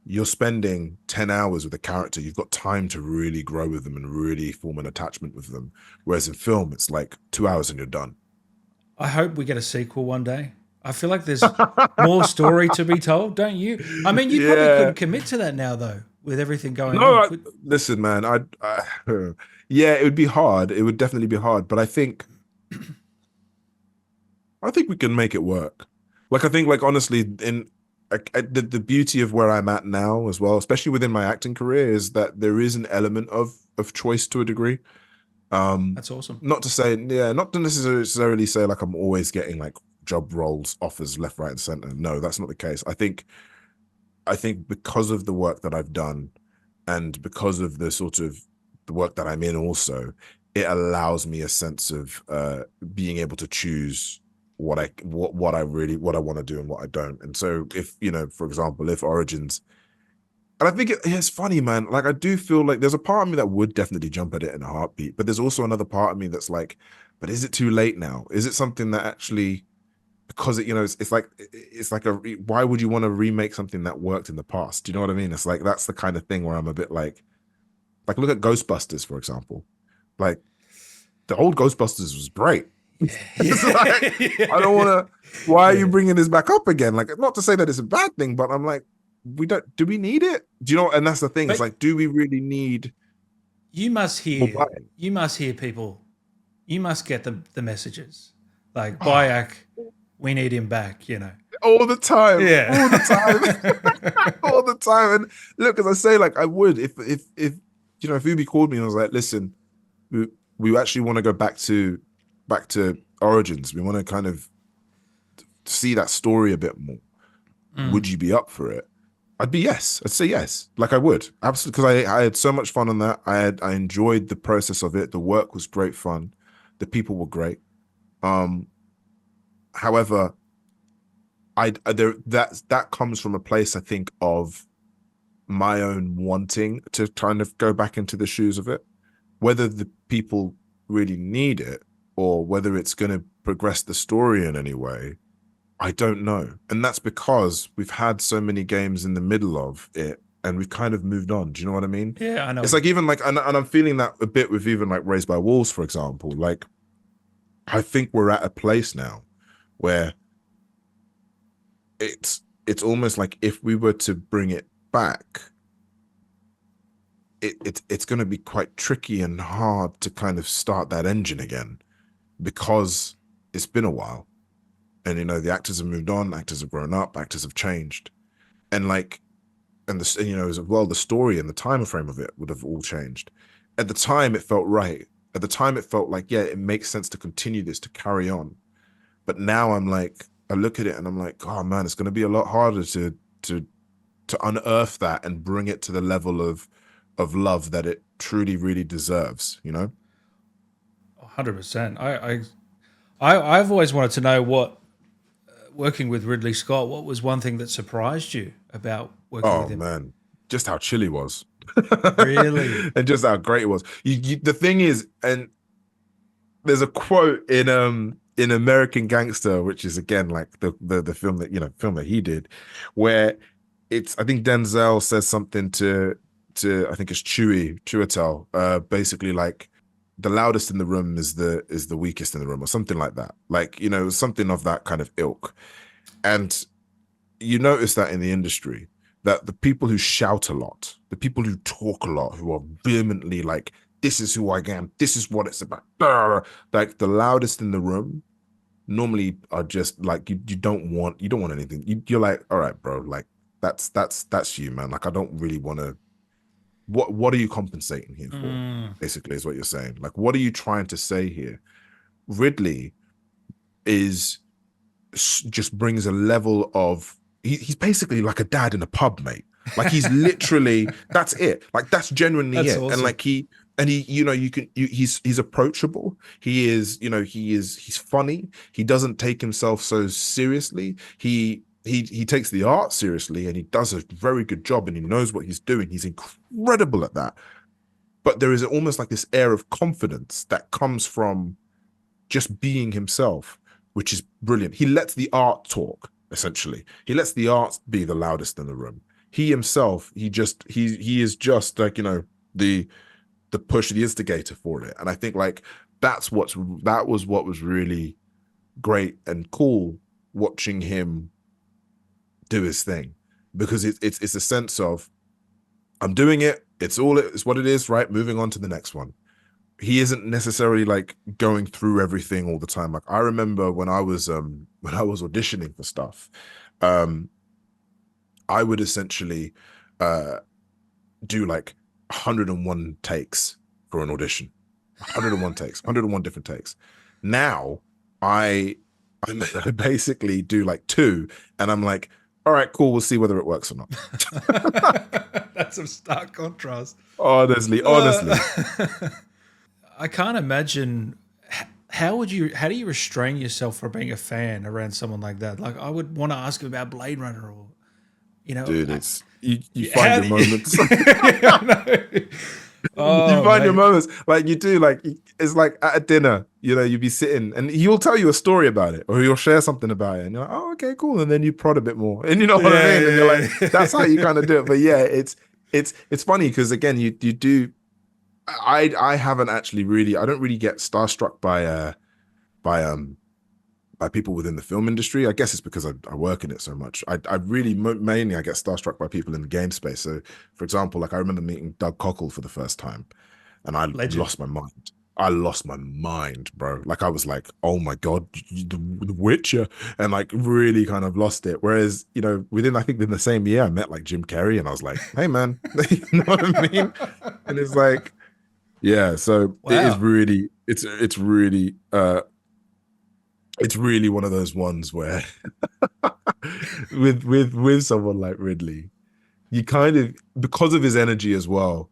you're spending 10 hours with a character. You've got time to really grow with them and really form an attachment with them. Whereas in film, it's like 2 hours and you're done. I hope we get a sequel one day. I feel like there's more story to be told, don't you? I mean, you probably couldn't commit to that now, though, with everything going on. Listen, man, yeah, it would be hard. It would definitely be hard. But I think we can make it work. Like, I think, like, honestly, the beauty of where I'm at now as well, especially within my acting career, is that there is an element of choice to a degree. That's awesome. Not to necessarily say like I'm always getting like job roles, offers left, right, and center. No, that's not the case. I think because of the work that I've done, and because of the sort of the work that I'm in also, it allows me a sense of being able to choose what I want to do and what I don't. And so if, for example, if Origins, and I think it's funny, man, like, I do feel like there's a part of me that would definitely jump at it in a heartbeat, but there's also another part of me that's like, but is it too late now? Is it something that actually, because it's like why would you want to remake something that worked in the past? Do you know what I mean? It's like, that's the kind of thing where I'm a bit like look at Ghostbusters, for example. Like, the old Ghostbusters was great. It's like, I don't want to, why are you bringing this back up again? Like, not to say that it's a bad thing, but I'm like, do we need it? Do you know? And that's the thing. It's like, do we really need? You must hear people. You must get the messages. Like, Bayek, we need him back, all the time. Yeah. All the time. All the time. And look, as I say, like, I would, if Ubi called me and was like, listen, we actually want to go back to Origins. We want to kind of see that story a bit more. Would you be up for it? I'd say yes. Like, I would, absolutely, because I had so much fun on that. I enjoyed the process of it. The work was great fun. The people were great. However, that comes from a place, I think, of my own wanting to kind of go back into the shoes of it. Whether the people really need it or whether it's going to progress the story in any way, I don't know. And that's because we've had so many games in the middle of it and we've kind of moved on. Do you know what I mean? Yeah, I know. It's like, even like, and I'm feeling that a bit with even like Raised by Wolves, for example. Like, I think we're at a place now where it's almost like, if we were to bring it back, it's going to be quite tricky and hard to kind of start that engine again, because it's been a while. And, the actors have moved on, actors have grown up, actors have changed. And like, as well, the story and the time frame of it would have all changed. At the time, it felt right. At the time, it felt like, yeah, it makes sense to continue this, to carry on. But now I'm like, I look at it and I'm like, oh man, it's going to be a lot harder to unearth that and bring it to the level of of love that it truly, really deserves, you know? 100%. I've always wanted to know what working with Ridley Scott. What was one thing that surprised you about working with Oh him? man, just how chill he was. Really? And just how great it was. The thing is, and there's a quote in American Gangster, which is again like the film that film that he did, where I think Denzel says something to I think it's Chiwetel, basically like the loudest in the room is the weakest in the room, or something like that. Like, something of that kind of ilk. And you notice that in the industry, that the people who shout a lot, the people who talk a lot, who are vehemently like, this is who I am, this is what it's about, like the loudest in the room normally are just like, you don't want anything. You're like, all right, bro, like that's you, man. Like, I don't really want to. What are you compensating here for? Basically, is what you're saying. Like, what are you trying to say here? Ridley just brings a level of he's basically like a dad in a pub, mate. Like, he's literally that's it. Like, that's genuinely That's it. awesome. And like he's approachable. He's funny. He doesn't take himself so seriously. He takes the art seriously, and he does a very good job, and he knows what he's doing. He's incredible at that. But there is almost like this air of confidence that comes from just being himself, which is brilliant. He lets the art talk, essentially. He lets the art be the loudest in the room. He himself, he is just like, the push, the instigator for it. And I think like that was what was really great and cool watching him do his thing, because it's a sense of, I'm doing it. It's what it is, right? Moving on to the next one. He isn't necessarily like going through everything all the time. Like, I remember when I was auditioning for stuff, I would essentially do like 101 takes for an audition. 101 takes, 101 different takes. Now I basically do like 2, and I'm like, all right, cool, we'll see whether it works or not. That's some stark contrast. Honestly. I can't imagine how do you restrain yourself from being a fan around someone like that? Like, I would want to ask him about Blade Runner, or dude, it's you find your moments. Oh, you find your moments, like you do. Like, it's like at a dinner, you'd be sitting and he'll tell you a story about it, or he'll share something about it, and you're like, oh, okay, cool. And then you prod a bit more, and you know what I mean. And you're like, that's how you kind of do it. But yeah, it's funny because again, you do. I haven't actually really. I don't really get starstruck by people within the film industry. I guess it's because I work in it so much. I really mainly I get starstruck by people in the game space. So, for example, like I remember meeting Doug Cockle for the first time, and I lost my mind. I lost my mind, bro. Like, I was like, oh my God, the Witcher, and like really kind of lost it. Whereas, within the same year, I met like Jim Carrey, and I was like, hey man, you know what I mean? And it's like, yeah. So wow. It is really, it's really one of those ones where with someone like Ridley, you kind of, because of his energy as well,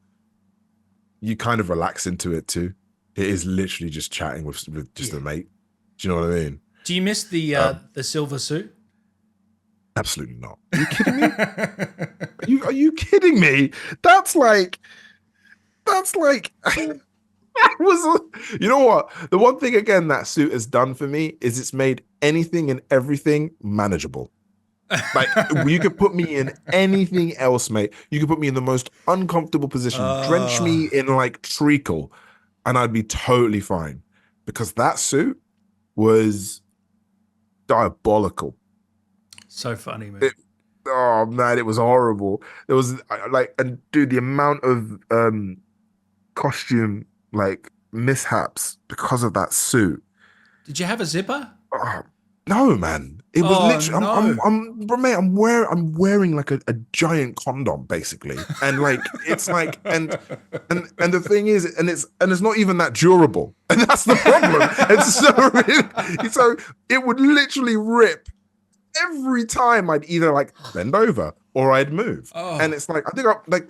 you kind of relax into it too. It is literally just chatting with just a mate. Do you know what I mean? Do you miss the silver suit? Absolutely not. Are you kidding me? Are you kidding me? That's like you know what? The one thing again that suit has done for me is it's made anything and everything manageable. Like, you could put me in anything else, mate. You could put me in the most uncomfortable position, drench me in like treacle, and I'd be totally fine, because that suit was diabolical. So funny, man. Oh man, it was horrible. There was like, and dude, the amount of costume like mishaps because of that suit. Did you have a zipper? No, man. It was literally. No. Mate, I'm wearing like a giant condom, basically, and like it's like, and the thing is, and it's not even that durable, and that's the problem. It's so it would literally rip every time I'd either like bend over or I'd move. And Oh, it's like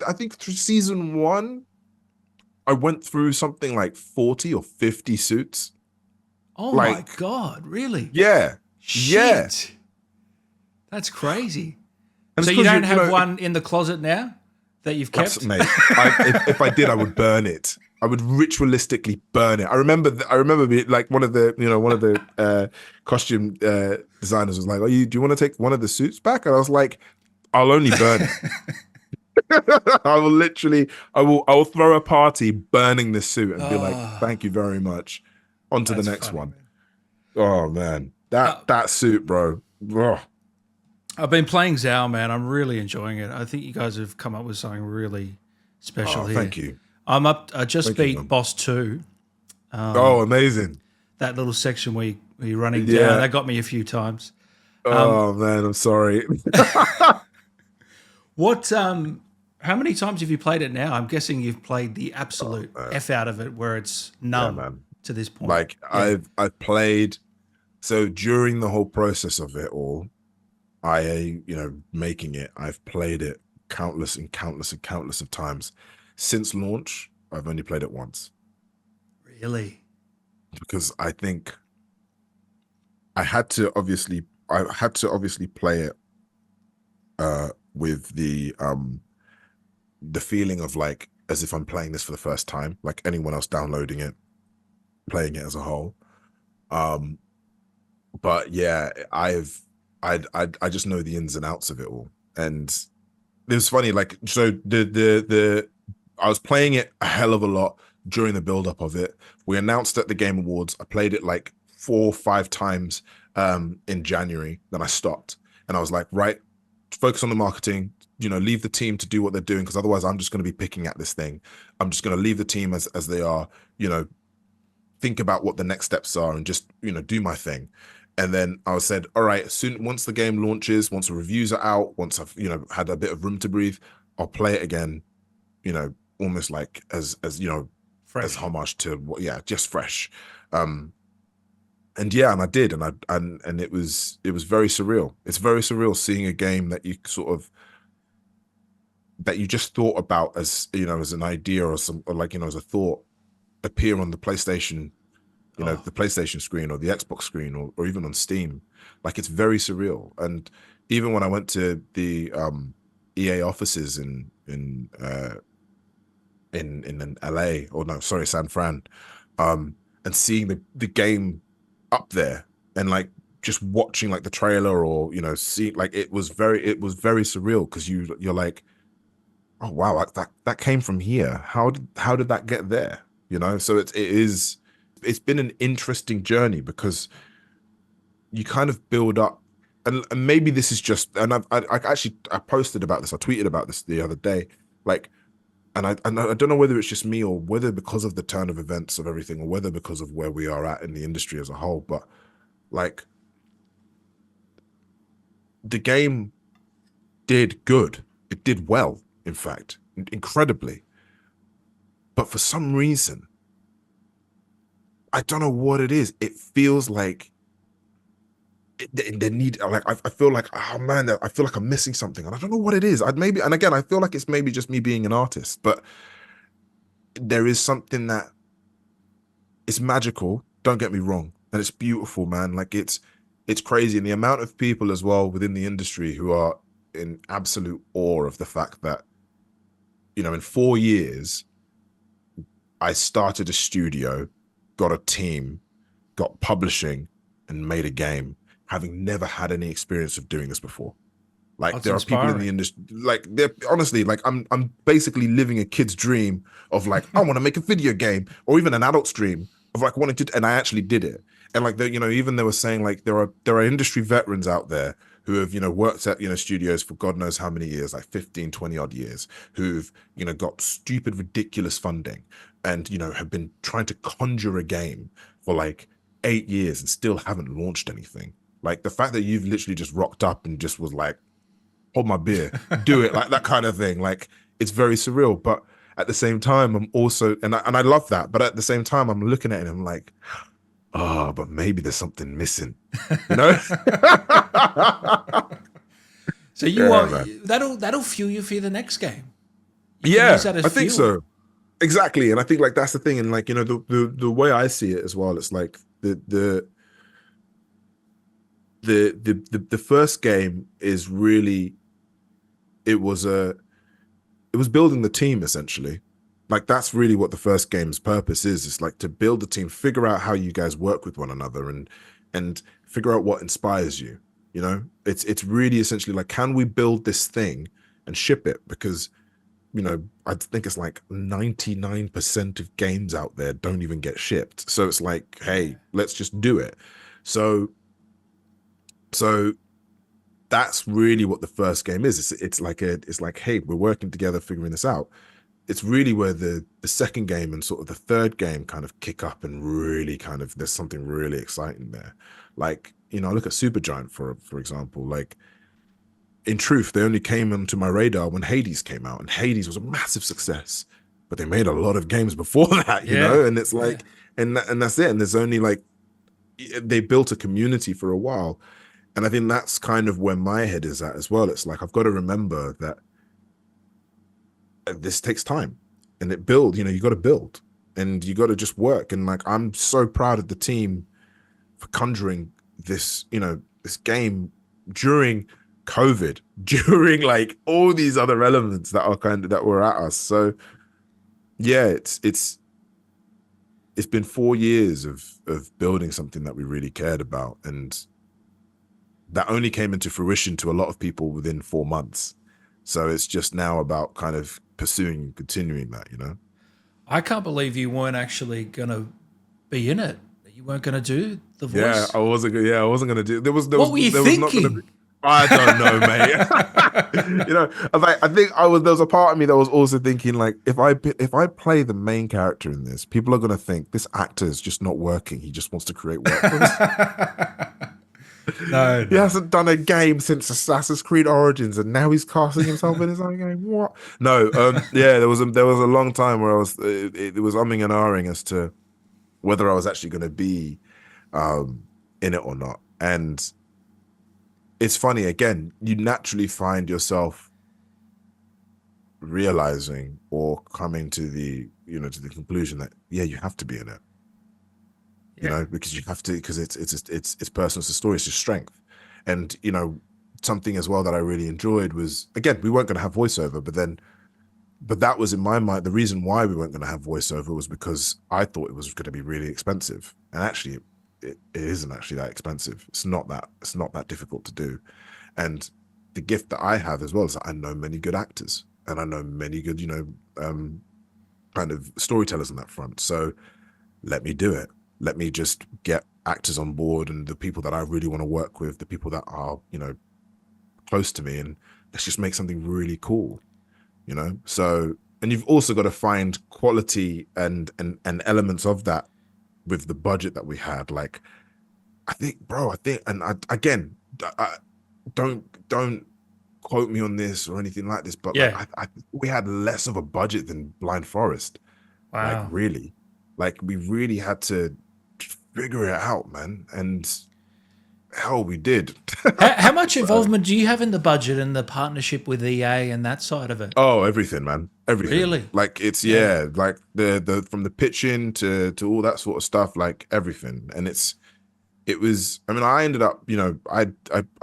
I think through season 1, I went through something like 40 or 50 suits. oh my Like, God, really? yeah, yeah. Shit. That's crazy. And So it's you because don't have one in the closet now that you've kept? mate. If I did, I would burn it. I would ritualistically burn it. I remember being like one of the costume designers was like, "Oh, do you want to take one of the suits back?" And I was like, "I'll only burn it. I will throw a party burning this suit and be like, Oh, thank you very much. On to the that's next funny, one." man. Oh man, that suit, bro. Oh, I've been playing Zao, man. I'm really enjoying it. I think you guys have come up with something really special here. thank you. I'm up. I just Thank you, beat man. boss 2. Oh, amazing. That little section where you're running down. Yeah. That got me a few times. Oh man, I'm sorry. What? How many times have you played it now? I'm guessing you've played the absolute f out of it, where it's Yeah, numb man. to this point. Like Yeah. I've played, so during the whole process of it all, making it, I've played it countless and countless and countless of times. Since launch, I've only played it once Really? because I think I had to obviously play it with the feeling of like as if I'm playing this for the first time, like anyone else downloading it, playing it as a whole. Um, but yeah, I just know the ins and outs of it all, and it was funny. Like, so the I was playing it a hell of a lot during the build up of it. We announced at the Game Awards. I played it like 4 or 5 times in January. Then I stopped, and I was like, right, focus on the marketing. Leave the team to do what they're doing, because otherwise I'm just going to be picking at this thing. I'm just going to leave the team as they are. Think about what the next steps are and just do my thing. And then I said, all right, once the game launches, once the reviews are out, once I've had a bit of room to breathe, I'll play it again, almost like as as Fresh. homage to what, yeah, just fresh. And yeah, and I did, and it was very surreal. It's very surreal seeing a game that you just thought about as as an idea or like as a thought appear on the PlayStation, Oh, the PlayStation screen or the Xbox screen or even on Steam. Like, it's very surreal. And even when I went to the EA offices in LA, or no, sorry, San Fran, and seeing the game up there and like just watching like the trailer or see, like, it was very surreal, because you're like, oh wow, like, that came from here. How did that get there? So it's been an interesting journey, because you kind of build up, and maybe this is just, and I posted about this, I tweeted about this the other day, like, and I don't know whether it's just me or whether because of the turn of events of everything, or whether because of where we are at in the industry as a whole, but like, the game did good. It did well, in fact, incredibly. But for some reason, I don't know what it is. It feels like they need, like, I feel like, oh man, I feel like I'm missing something, and I don't know what it is. And again, I feel like it's maybe just me being an artist, but there is something that is magical. Don't get me wrong, and it's beautiful, man. Like, it's crazy, and the amount of people as well within the industry who are in absolute awe of the fact that in 4 years I started a studio, got a team, got publishing, and made a game, having never had any experience of doing this before. Like, that's there are people in the inspiring. industry, like, they're honestly, like, I'm basically living a kid's dream of like, I want to make a video game, or even an adult's dream of like wanting to, and I actually did it. And like, even they were saying like there are industry veterans out there who have worked at studios for God knows how many years, like 15, 20 odd years, who've got stupid, ridiculous funding, and have been trying to conjure a game for like 8 years and still haven't launched anything. Like, the fact that you've literally just rocked up and just was like, hold my beer, do it, like that kind of thing. Like, it's very surreal. But at the same time, I'm also, and I love that. But at the same time, I'm looking at it and I'm like, oh, but maybe there's something missing, you know? So you Yeah, want man. that'll fuel you for the next game. You can use Yeah, that as I think fuel. so. Exactly. And I think like that's the thing. And like, you know, the way I see it as well, it's like the first game is really it was a it was building the team essentially. Like that's really what the first game's purpose is. It's like to build the team, figure out how you guys work with one another and figure out what inspires you. You know, it's really essentially like, can we build this thing and ship it? Because, you know, I think it's like 99% of games out there don't even get shipped. So it's like, hey, let's just do it. So so that's really what the first game is. It's like, hey, we're working together, figuring this out. It's really where the second game and sort of the third game kind of kick up and really kind of there's something really exciting there. Like, you know, I look at Supergiant for example. Like in truth, they only came onto my radar when Hades came out, and Hades was a massive success. But they made a lot of games before that, you know, and it's like, and that's it. And there's only like they built a community for a while. And I think that's kind of where my head is at as well. It's like I've got to remember that this takes time and it build, you know, you got to build and you got to just work. And like I'm so proud of the team for conjuring this, you know, this game during COVID, during like all these other elements that are kind of that were at us. So yeah, it's been 4 years of building something that we really cared about, and that only came into fruition to a lot of people within 4 months. So it's just now about kind of pursuing and continuing that, you know? I can't believe you weren't actually gonna be in it. That you weren't gonna do the Yeah, voice. I wasn't. Yeah, I wasn't gonna do. What were you There was not gonna be. thinking? I don't know, mate. You know, I think I was. There was a part of me that was also thinking, like, if I play the main character in this, people are gonna think this actor is just not working. He just wants to create work for us. No, He no. hasn't done a game since Assassin's Creed Origins, and now he's casting himself in his own game. What? No, yeah, there was a long time where I was it was umming and ahhing as to whether I was actually going to be in it or not. And it's funny, again, you naturally find yourself realizing or coming to the, you know, to the conclusion that, yeah, you have to be in it, you know, because you have to, because it's personal, it's a story, it's your strength. And, you know, something as well that I really enjoyed was, again, we weren't going to have voiceover, but that was in my mind, the reason why we weren't going to have voiceover was because I thought it was going to be really expensive. And actually it isn't actually that expensive. It's not that difficult to do. And the gift that I have as well is that I know many good actors and I know many good, you know, kind of storytellers on that front. So let me do it. Let me just get actors on board and the people that I really want to work with, the people that are, you know, close to me, and let's just make something really cool, you know? So, and you've also got to find quality and elements of that with the budget that we had. Like, I think, and again, don't quote me on this or anything like this, but like, we had less of a budget than Blind Forest. Like, Wow. really, like we really had to figure it out, man. And hell, we did. How much So, involvement do you have in the budget and the partnership with EA and that side of it? oh, everything, man. Everything. Really? Like it's Yeah. yeah, like the from the pitching to all that sort of stuff, like everything. And it was, I mean, I ended up, you know, I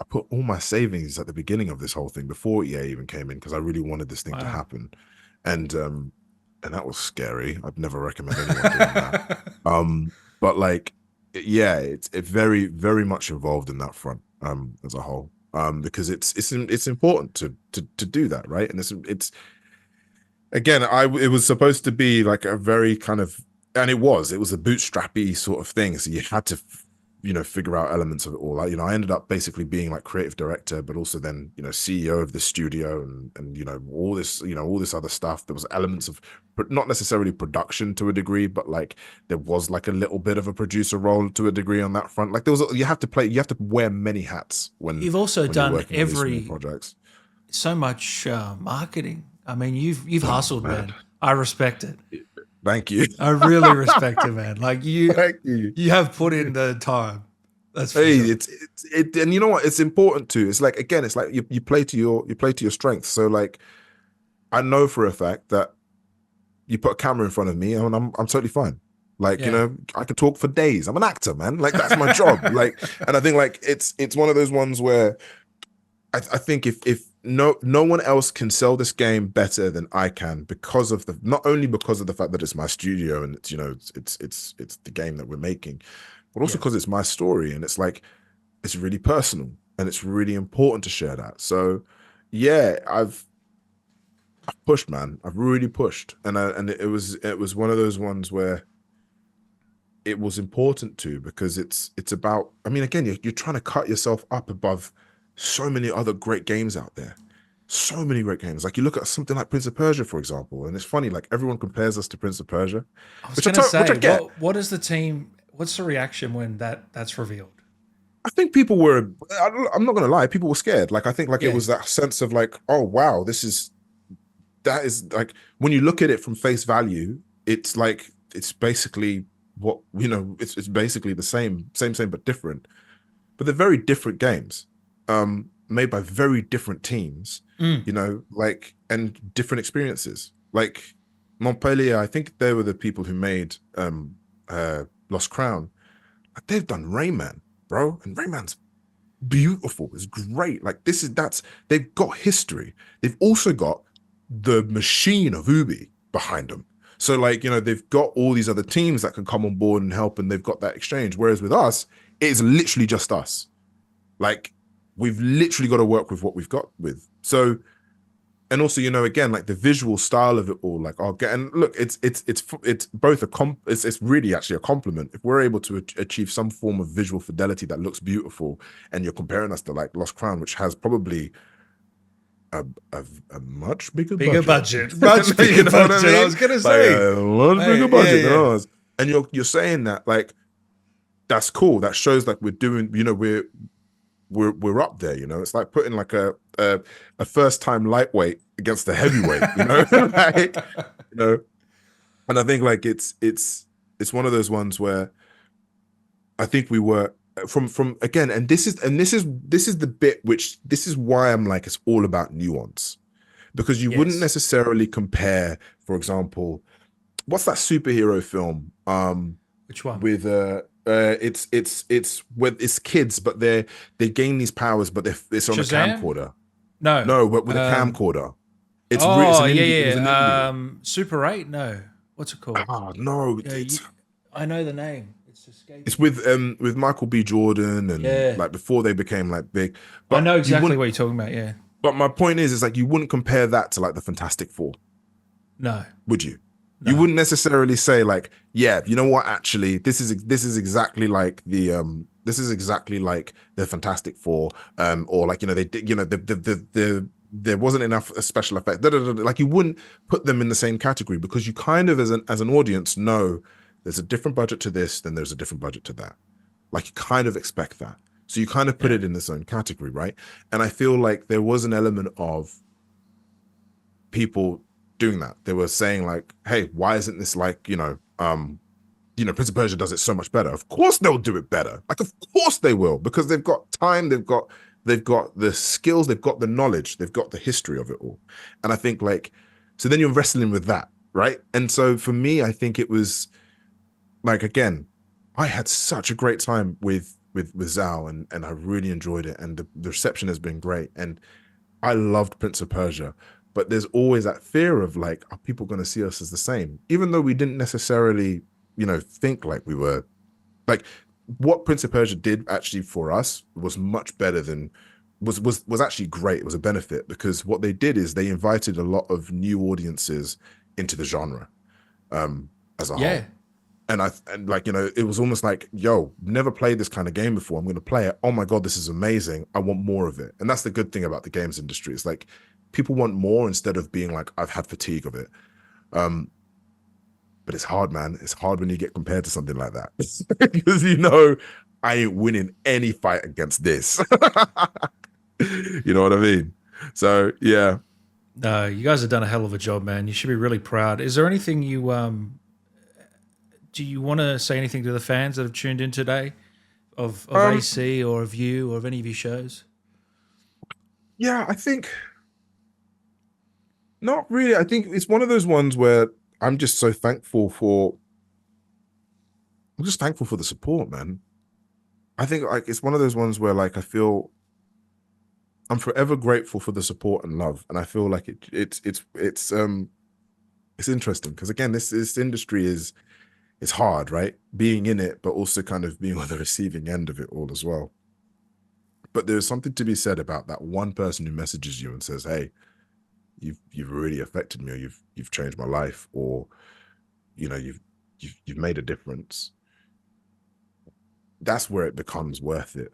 put all my savings at the beginning of this whole thing before EA even came in because I really wanted this thing to happen. And that was scary. I'd never recommend anyone doing that. But like, yeah, it's very, very much involved in that front, as a whole. Because it's important to do that, right? And it's again, it was supposed to be like a very kind of, and it was a bootstrappy sort of thing. So you had to, you know, figure out elements of it all. Like, you know, I ended up basically being like creative director, but also then, you know, CEO of the studio and, you know, all this other stuff. There was elements of not necessarily production to a degree, but like there was like a little bit of a producer role to a degree on that front. Like you have to wear many hats when You've also you're done working on these small projects. so much marketing. I mean, you've Oh hustled, man. man. I respect it. Thank you. I really respect it, man. Like Thank you. you have put in the time. That's for Hey, sure. and you know what? It's important too. It's like, again, it's like you play to your strengths. So like, I know for a fact that you put a camera in front of me and I'm totally fine. Like, Yeah. I could talk for days. I'm an actor, man. Like, that's my job. Like, and I think like it's one of those ones where I think if no one else can sell this game better than I can, because of not only because of the fact that it's my studio and it's it's the game that we're making, but also Yeah. because it's my story and it's like it's really personal and it's really important to share that. So yeah, I've pushed, man. I've really pushed, and it was one of those ones where it was important to, because it's about, I mean, again, you're trying to cut yourself up above so many other great games out there. So many great games. Like, you look at something like Prince of Persia, for example, and it's funny, like everyone compares us to Prince of Persia, I was which gonna which I say, get. what is the team? What's the reaction when that's revealed? I think people were, I'm not gonna lie, people were scared. Like, I think like it Yeah. was that sense of like, oh wow, that is like, when you look at it from face value, it's like, it's basically what, it's basically the same but different. But they're very different games, made by very different teams, like, and different experiences. Like Montpellier, I think they were the people who made Lost Crown. Like, they've done Rayman, bro, and Rayman's beautiful. It's great. Like, they've got history. They've also got the machine of Ubi behind them. So like, they've got all these other teams that can come on board and help, and they've got that exchange. Whereas with us, it is literally just us. Like, we've literally got to work with what we've got with. So, and also, again, like the visual style of it all, like, and look, it's both it's really actually a compliment. If we're able to achieve some form of visual fidelity that looks beautiful, and you're comparing us to like Lost Crown, which has probably a much bigger budget. Much bigger budget. I was gonna say, like, a much bigger budget than yeah. ours. And you're saying that, like, that's cool. That shows like we're doing, we're up there. It's like putting like a first time lightweight against a heavyweight. Like, and I think like it's one of those ones where I think we were from again, and this is the bit which, this is why I'm like, it's all about nuance, because you wouldn't necessarily compare, for example, what's that superhero film? Which one? With it's kids, but they gain these powers, but it's on Shazam? a camcorder. No, but with a camcorder. It's Super 8. No, what's it called? Oh no, I know the name. It's escaping. It's with Michael B. Jordan and like before they became like big. But I know exactly what you're talking about. Yeah. But my point is like, you wouldn't compare that to like the Fantastic Four. No. Would you? No. You wouldn't necessarily say like, yeah, you know what? Actually, this is exactly like the Fantastic Four, or like, they did, there wasn't enough special effects. Like, you wouldn't put them in the same category, because you kind of as an audience know there's a different budget to this, then there's a different budget to that. Like, you kind of expect that, so you kind of put it in its own category, right? And I feel like there was an element of people doing that. They were saying like, hey, why isn't this like, Prince of Persia does it so much better. Of course they'll do it better. Like, of course they will, because they've got time, they've got the skills, they've got the knowledge, they've got the history of it all. And I think like, so then you're wrestling with that, right? And so for me, I think it was like, again, I had such a great time with Zhao, and I really enjoyed it, and the reception has been great, and I loved Prince of Persia. But there's always that fear of like, are people going to see us as the same? Even though we didn't necessarily, think like we were. Like, what Prince of Persia did actually for us was much better than, was actually great. It was a benefit, because what they did is they invited a lot of new audiences into the genre, as a whole. And it was almost like, yo, never played this kind of game before. I'm going to play it. Oh my God, this is amazing. I want more of it. And that's the good thing about the games industry. It's like, people want more, instead of being like, I've had fatigue of it. But it's hard, man. It's hard when you get compared to something like that, because I ain't winning any fight against this. You know what I mean? So yeah. No, you guys have done a hell of a job, man. You should be really proud. Is there anything you do you want to say anything to the fans that have tuned in today of Um, AC or of you or of any of your shows? yeah, I think not really. I think it's one of those ones where I'm just so thankful for. I'm just thankful for the support, man. I think like it's one of those ones where like I feel I'm forever grateful for the support and love, and I feel like it's interesting because again, this industry is it's hard, right? Being in it, but also kind of being on the receiving end of it all as well. But there's something to be said about that one person who messages you and says, "Hey, you've really affected me, or you've changed my life, or you know you've made a difference." That's where it becomes worth it.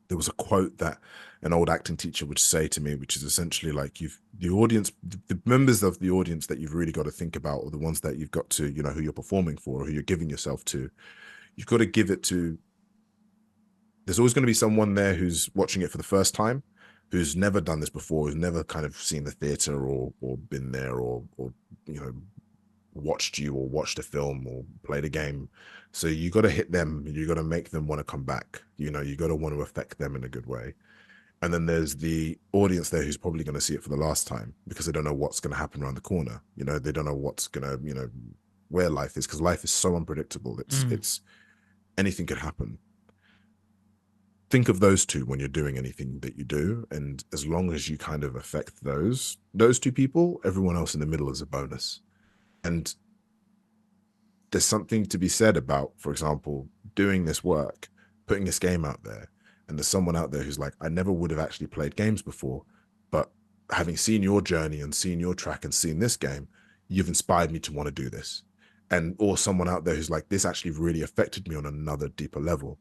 There was a quote that an old acting teacher would say to me, which is essentially like the audience, the members of the audience that you've really got to think about, or the ones that you've got to, who you're performing for, or who you're giving yourself to, you've got to give it to. There's always going to be someone there who's watching it for the first time, who's never done this before, who's never kind of seen the theater or been there or watched you or watched a film or played a game. So you got to hit them. You got to make them want to come back. You got to want to affect them in a good way. And then there's the audience there who's probably going to see it for the last time because they don't know what's going to happen around the corner. They don't know what's going to, where life is, because life is so unpredictable. It's anything could happen. Think of those two when you're doing anything that you do. And as long as you kind of affect those two people, everyone else in the middle is a bonus. And there's something to be said about, for example, doing this work, putting this game out there, and there's someone out there who's like, I never would have actually played games before, but having seen your journey and seen your track and seen this game, you've inspired me to want to do this. Or someone out there who's like, this actually really affected me on another deeper level.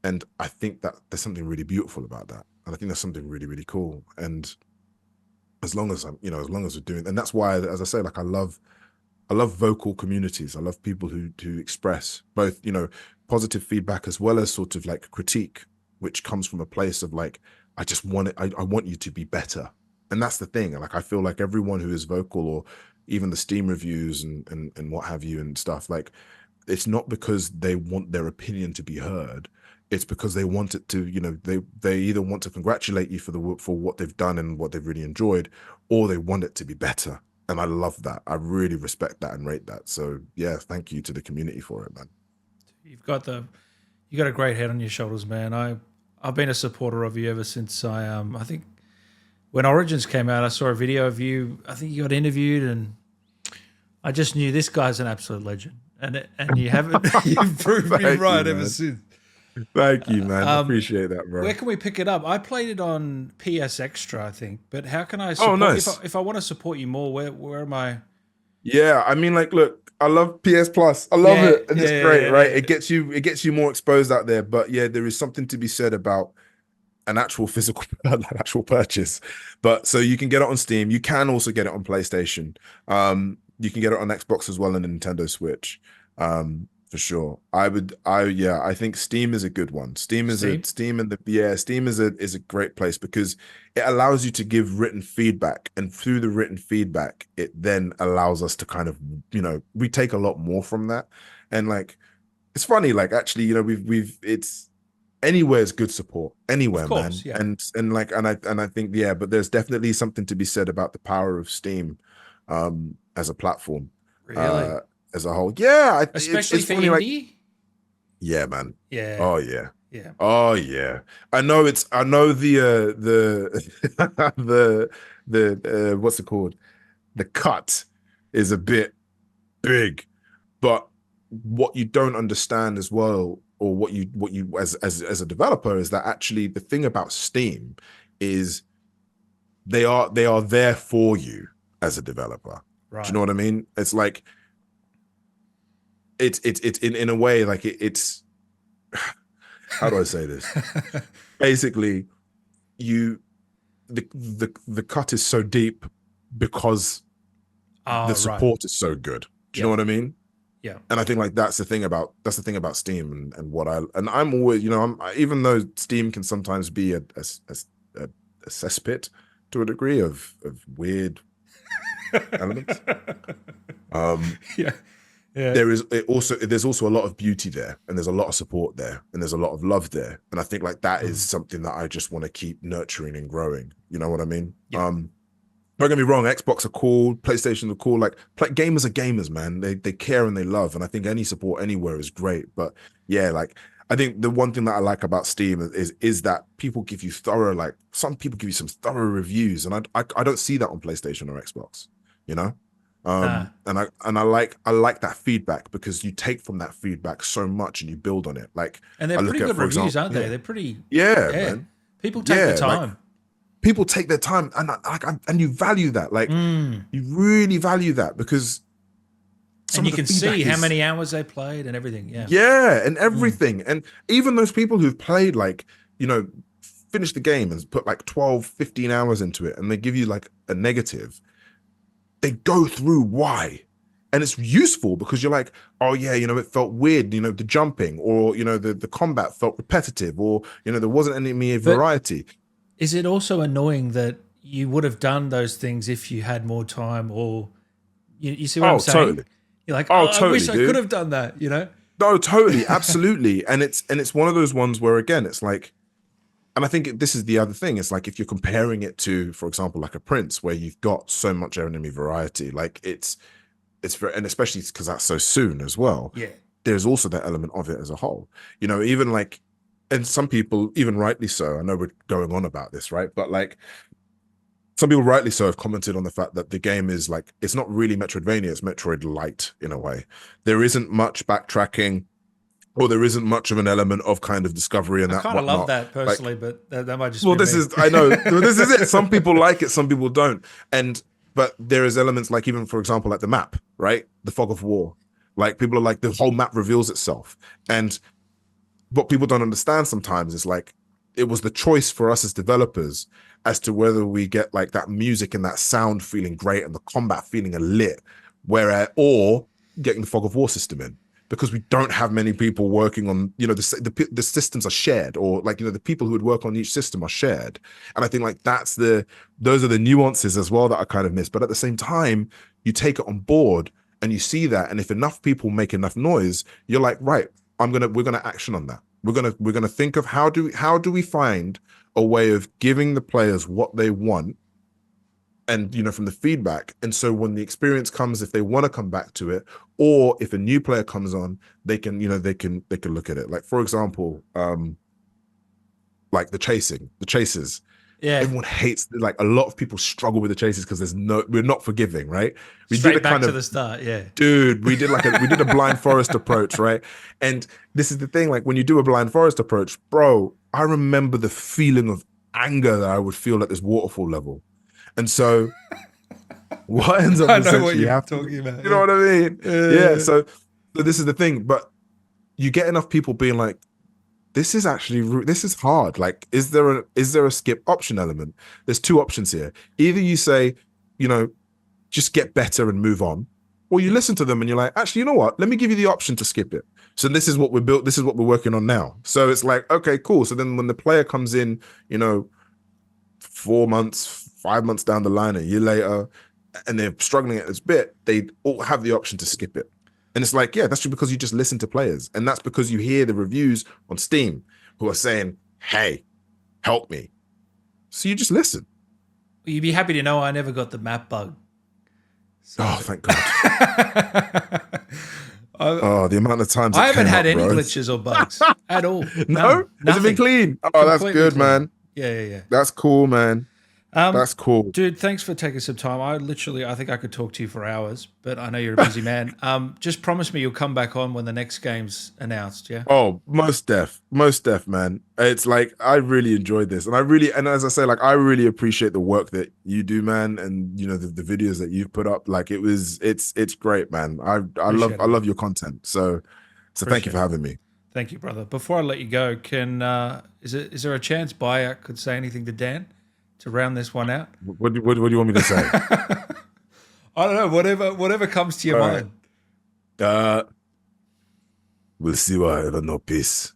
And I think that there's something really beautiful about that. And I think that's something really, really cool. And as long as as long as we're doing, and that's why, as I say, like I love vocal communities. I love people who express both, positive feedback as well as sort of like critique, which comes from a place of like, I just want it. I want you to be better. And that's the thing. Like, I feel like everyone who is vocal, or even the Steam reviews and what have you and stuff, like, it's not because they want their opinion to be heard. It's because they want it to, they either want to congratulate you for what they've done and what they've really enjoyed, or they want it to be better. And I love that. I really respect that and rate that. So yeah, thank you to the community for it, man. You got a great head on your shoulders, man. I've been a supporter of you ever since I think when Origins came out, I saw a video of you. I think you got interviewed, and I just knew this guy's an absolute legend. And you haven't you've proved me right ever since. Thank you, man. I appreciate that, bro. Where can we pick it up? I played it on PS Extra, I think. But how can I support? Oh, nice. If I want to support you more, where am I? Yeah, I mean, like, look, I love PS Plus. I love it, and it's great, right? It gets you more exposed out there. But yeah, there is something to be said about an actual physical, an actual purchase. But so you can get it on Steam. You can also get it on PlayStation. You can get it on Xbox as well and Nintendo Switch. For sure. I think Steam is a good one. Steam is a great place because it allows you to give written feedback, and through the written feedback, it then allows us to kind of, we take a lot more from that. And like, it's funny, like actually, it's anywhere's good support, anywhere, man. Yeah. And I think, yeah, but there's definitely something to be said about the power of Steam as a platform. Really? As a whole. Yeah. Especially it's for funny, indie? like, yeah, man. Yeah. Oh yeah. Yeah. Oh yeah. I know the the what's it called? The cut is a bit big, but what you don't understand as well, or what you as a developer, is that actually the thing about Steam is they are there for you as a developer. Right. Do you know what I mean? It's like it's in a way like it's how do I say this? Basically, the cut is so deep because the support is so good. Do you know what I mean? Yeah. And I think like that's the thing about Steam and I'm always, even though Steam can sometimes be a cesspit to a degree of weird elements. Yeah. Yeah. there's also a lot of beauty there, and there's a lot of support there, and there's a lot of love there, and I think like that is something that I just want to keep nurturing and growing. You know what I mean? Yeah. Don't get me wrong, Xbox are cool, PlayStation are cool. Like gamers are gamers, man. They care and they love, and I think any support anywhere is great. But yeah, like I think the one thing that I like about Steam is that people give you some people give you some thorough reviews, and I don't see that on PlayStation or Xbox, you know. Nah. And I like that feedback, because you take from that feedback so much and you build on it. Like, And they're I look pretty at, good for reviews, example, aren't they? They're pretty. yeah, Yeah. man, People take the yeah, like time. people take their time, and you value that. Like, you really value that, because some And of you the can feedback see how is, many hours they played and everything. Yeah. yeah, and everything. And even those people who've played, like, you know, finished the game and put like 12, 15 hours into it, and they give you like a negative, they go through why. And it's useful, because you're like, oh yeah, you know, it felt weird, you know, the jumping, or, you know, the combat felt repetitive, or, you know, there wasn't any But variety. is it also annoying that you would have done those things if you had more time, or you see what I'm Oh, saying? totally. You're like, Oh, oh, I wish totally, I could dude. have done that, you know? No, totally, absolutely. And it's one of those ones where, again, it's like, and I think this is the other thing. It's like, if you're comparing it to, for example, like a Prince, where you've got so much enemy variety, like it's very, and especially because that's so soon as well. Yeah. There's also that element of it as a whole. You know, even like, and some people, even rightly so, I know we're going on about this, right? But like, some people rightly so have commented on the fact that the game is like, it's not really Metroidvania, it's Metroid Light in a way. There isn't much backtracking, or there isn't much of an element of kind of discovery and I that kind of love whatnot. that Like, personally, but that might just well, be this me. is, I know, this is it. Some people like it, some people don't. But there is elements like, even for example, like the map, right? The Fog of War. Like, people are like, the whole map reveals itself. And what people don't understand sometimes is like, it was the choice for us as developers as to whether we get like that music and that sound feeling great and the combat feeling lit, or getting the Fog of War system in, because we don't have many people working on, you know, the systems are shared, or like, you know, the people who would work on each system are shared. And I think like those are the nuances as well that I kind of miss. But at the same time, you take it on board and you see that, and if enough people make enough noise, you're like, right, we're gonna action on that. We're gonna think of how do we find a way of giving the players what they want, and, you know, from the feedback. And so when the experience comes, if they want to come back to it, or if a new player comes on, they can, you know, they can look at it. Like, for example, like the chases. Yeah. Everyone hates, like, a lot of people struggle with the chases because we're not forgiving, right? We did a Straight back kind to of, the start. Yeah. dude, we did a blind forest approach, right? And this is the thing, like, when you do a blind forest approach, bro, I remember the feeling of anger that I would feel at this waterfall level. And so what ends up I know what essentially you're happening, talking about. you know what I mean? Yeah. Yeah. So this is the thing, but you get enough people being like, this is hard. Like, is there a skip option element? There's two options here. Either you say, you know, just get better and move on, or you listen to them and you're like, actually, you know what? Let me give you the option to skip it. So this is what we're built. This is what we're working on now. So it's like, okay, cool. So then when the player comes in, you know, 4 months, 5 months down the line, a year later, and they're struggling at this bit, they all have the option to skip it. And it's like, yeah, that's just because you just listen to players. And that's because you hear the reviews on Steam who are saying, hey, help me. So you just listen. You'd be happy to know I never got the map bug. So. Oh, thank God. Oh, the amount of times I it haven't came had up, any bro. glitches or bugs at all. No? Has it been clean? Oh, that's Completely good, clean. man. Yeah. That's cool, man. That's cool. Dude, thanks for taking some time. I think I could talk to you for hours, but I know you're a busy man. Just promise me you'll come back on when the next game's announced, yeah? Oh, most def, man. It's like, I really enjoyed this, and as I say, like, I really appreciate the work that you do, man, and, you know, the videos that you've put up. Like, it's great, man. I love your content. So thank you for having me. Thank you, brother. Before I let you go, is there a chance Bayek could say anything to Dan to round this one out? What do you want me to say? I don't know. Whatever comes to your mind. We'll see why ever know peace.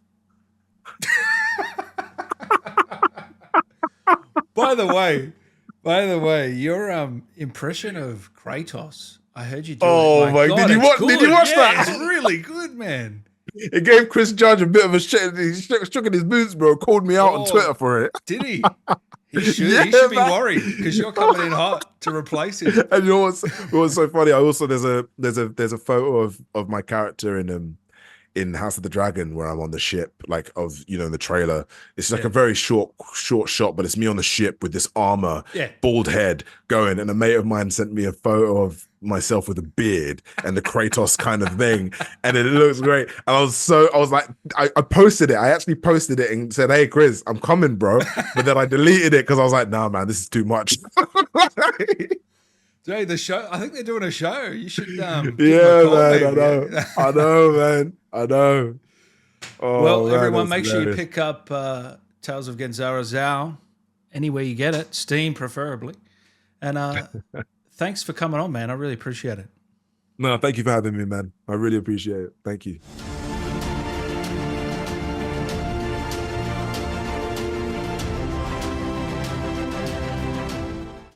By the way, your impression of Kratos I heard you do it. Oh my! God, Did you it's watch? good. Did you watch Yeah, that? It's really good, man. It gave Chris Judge a bit of a shit. He shook in his boots, bro. Called me out on Twitter for it. Did he? He should. Yeah, He should be man. worried because you're coming in hot to replace him. And you know what's so funny? I also there's a photo of my character in House of the Dragon where I'm on the ship, like of in the trailer. It's like a very short shot, but it's me on the ship with this armor, bald head going. And a mate of mine sent me a photo of myself with a beard and the Kratos kind of thing, and it looks great. And I was like, I posted it. I actually posted it and said, "Hey Chris, I'm coming, bro." But then I deleted it because I was like, "Nah, man, this is too much." Jay, the show. I think they're doing a show. You should. Give them Yeah, a call, man. maybe. I know, man. I know. Oh, Well, man, everyone, that's make sure you hilarious. pick up Tales of Kenzera Zhao anywhere you get it, Steam preferably. And thanks for coming on, man. I really appreciate it. No, thank you for having me, man. I really appreciate it. Thank you.